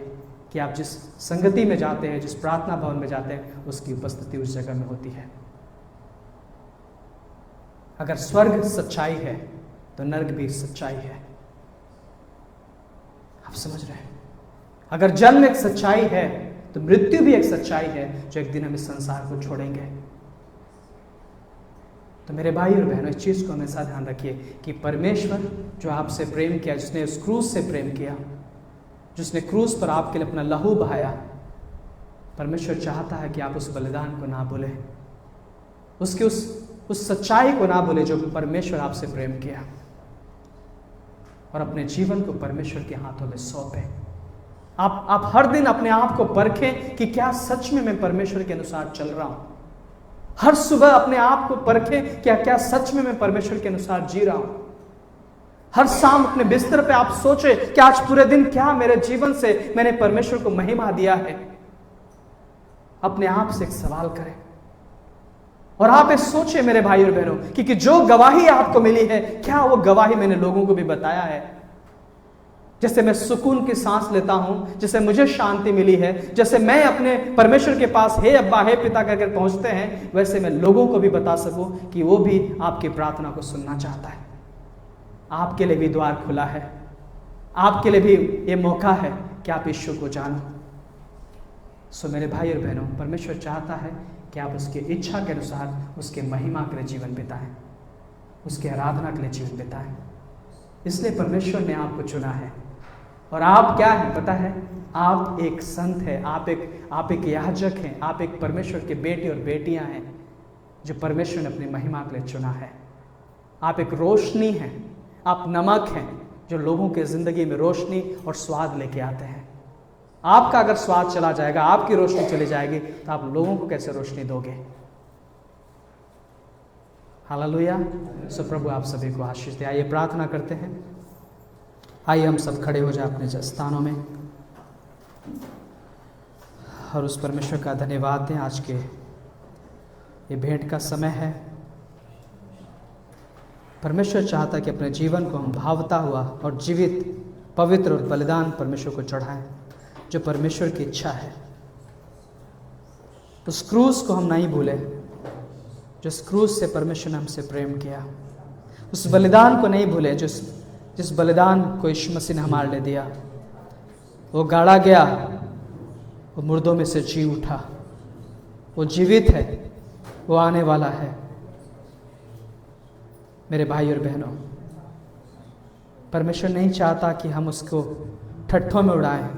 कि आप जिस संगति में जाते हैं, जिस प्रार्थना भवन में जाते हैं, उसकी उपस्थिति उस जगह में होती है। अगर स्वर्ग सच्चाई है तो नरक भी सच्चाई है। आप समझ रहे हैं? अगर जन्म एक सच्चाई है तो मृत्यु भी एक सच्चाई है, जो एक दिन हम इस संसार को छोड़ेंगे। तो मेरे भाई और बहनों, इस चीज़ को हमेशा ध्यान रखिए कि परमेश्वर जो आपसे प्रेम किया, जिसने उस क्रूस से प्रेम किया, जिसने क्रूस पर आपके लिए अपना लहू बहाया, परमेश्वर चाहता है कि आप उस बलिदान को ना भूलें, उसके उस सच्चाई को ना भूलें जो परमेश्वर आपसे प्रेम किया, और अपने जीवन को परमेश्वर के हाथों में सौंपें। आप हर दिन अपने आप को परखें कि क्या सच में मैं परमेश्वर के अनुसार चल रहा हूं। हर सुबह अपने आप को परखें क्या सच में मैं परमेश्वर के अनुसार जी रहा हूं। हर शाम अपने बिस्तर पे आप सोचें कि आज पूरे दिन क्या मेरे जीवन से मैंने परमेश्वर को महिमा दिया है। अपने आप से एक सवाल करें और आप ये सोचें मेरे भाई और बहनों कि जो गवाही आपको मिली है, क्या वो गवाही मैंने लोगों को भी बताया है। जैसे मैं सुकून की सांस लेता हूं, जैसे मुझे शांति मिली है, जैसे मैं अपने परमेश्वर के पास हे अब्बा हे पिता कहकर पहुंचते हैं, वैसे मैं लोगों को भी बता सकूं कि वो भी आपकी प्रार्थना को सुनना चाहता है। आपके लिए भी द्वार खुला है, आपके लिए भी ये मौका है कि आप यीशु को जानो। सो मेरे भाई और बहनों, परमेश्वर चाहता है कि आप उसकी इच्छा के अनुसार उसके महिमा के लिए जीवन बिताएं, उसकी आराधना के लिए जीवन बिताएं। इसलिए परमेश्वर ने आपको चुना है। और आप क्या हैं पता है? आप एक संत हैं, आप एक याजक हैं, आप एक परमेश्वर के बेटे और बेटियां हैं जो परमेश्वर ने अपनी महिमा के लिए चुना है। आप एक रोशनी हैं, आप नमक हैं जो लोगों के ज़िंदगी में रोशनी और स्वाद लेके आते हैं। आपका अगर स्वाद चला जाएगा, आपकी रोशनी चली जाएगी, तो आप लोगों को कैसे रोशनी दोगे? हालेलुया। सो प्रभु आप सभी को आशीष दे। आइए प्रार्थना करते हैं। आइए हम सब खड़े हो जाए अपने स्थानों में और उस परमेश्वर का धन्यवाद दें। आज के ये भेंट का समय है। परमेश्वर चाहता कि अपने जीवन को हम भावता हुआ और जीवित, पवित्र और बलिदान परमेश्वर को चढ़ाएं, जो परमेश्वर की इच्छा है। उस क्रूस को हम नहीं भूलें, जिस क्रूस से परमेश्वर ने हमसे प्रेम किया। उस बलिदान को नहीं भूलें जिस बलिदान को यीशु मसीह ने हमारे लिए दिया। वो गाड़ा गया, वो मुर्दों में से जी उठा, वो जीवित है, वो आने वाला है। मेरे भाई और बहनों, परमेश्वर नहीं चाहता कि हम उसको ठट्ठों में उड़ाएं।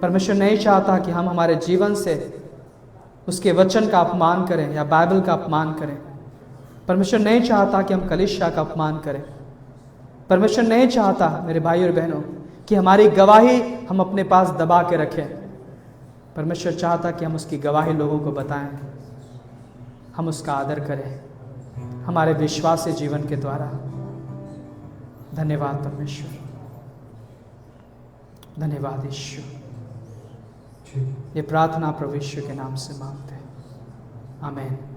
परमेश्वर नहीं चाहता कि हम हमारे जीवन से उसके वचन का अपमान करें या बाइबल का अपमान करें। परमेश्वर नहीं चाहता कि हम कलीसिया का अपमान करें। परमेश्वर नहीं चाहता मेरे भाई और बहनों कि हमारी गवाही हम अपने पास दबा के रखें। परमेश्वर चाहता कि हम उसकी गवाही लोगों को बताएं, हम उसका आदर करें हमारे विश्वासी जीवन के द्वारा। धन्यवाद परमेश्वर, धन्यवाद यीशु। ये प्रार्थना प्रभु यीशु के नाम से मांगते हैं, आमीन।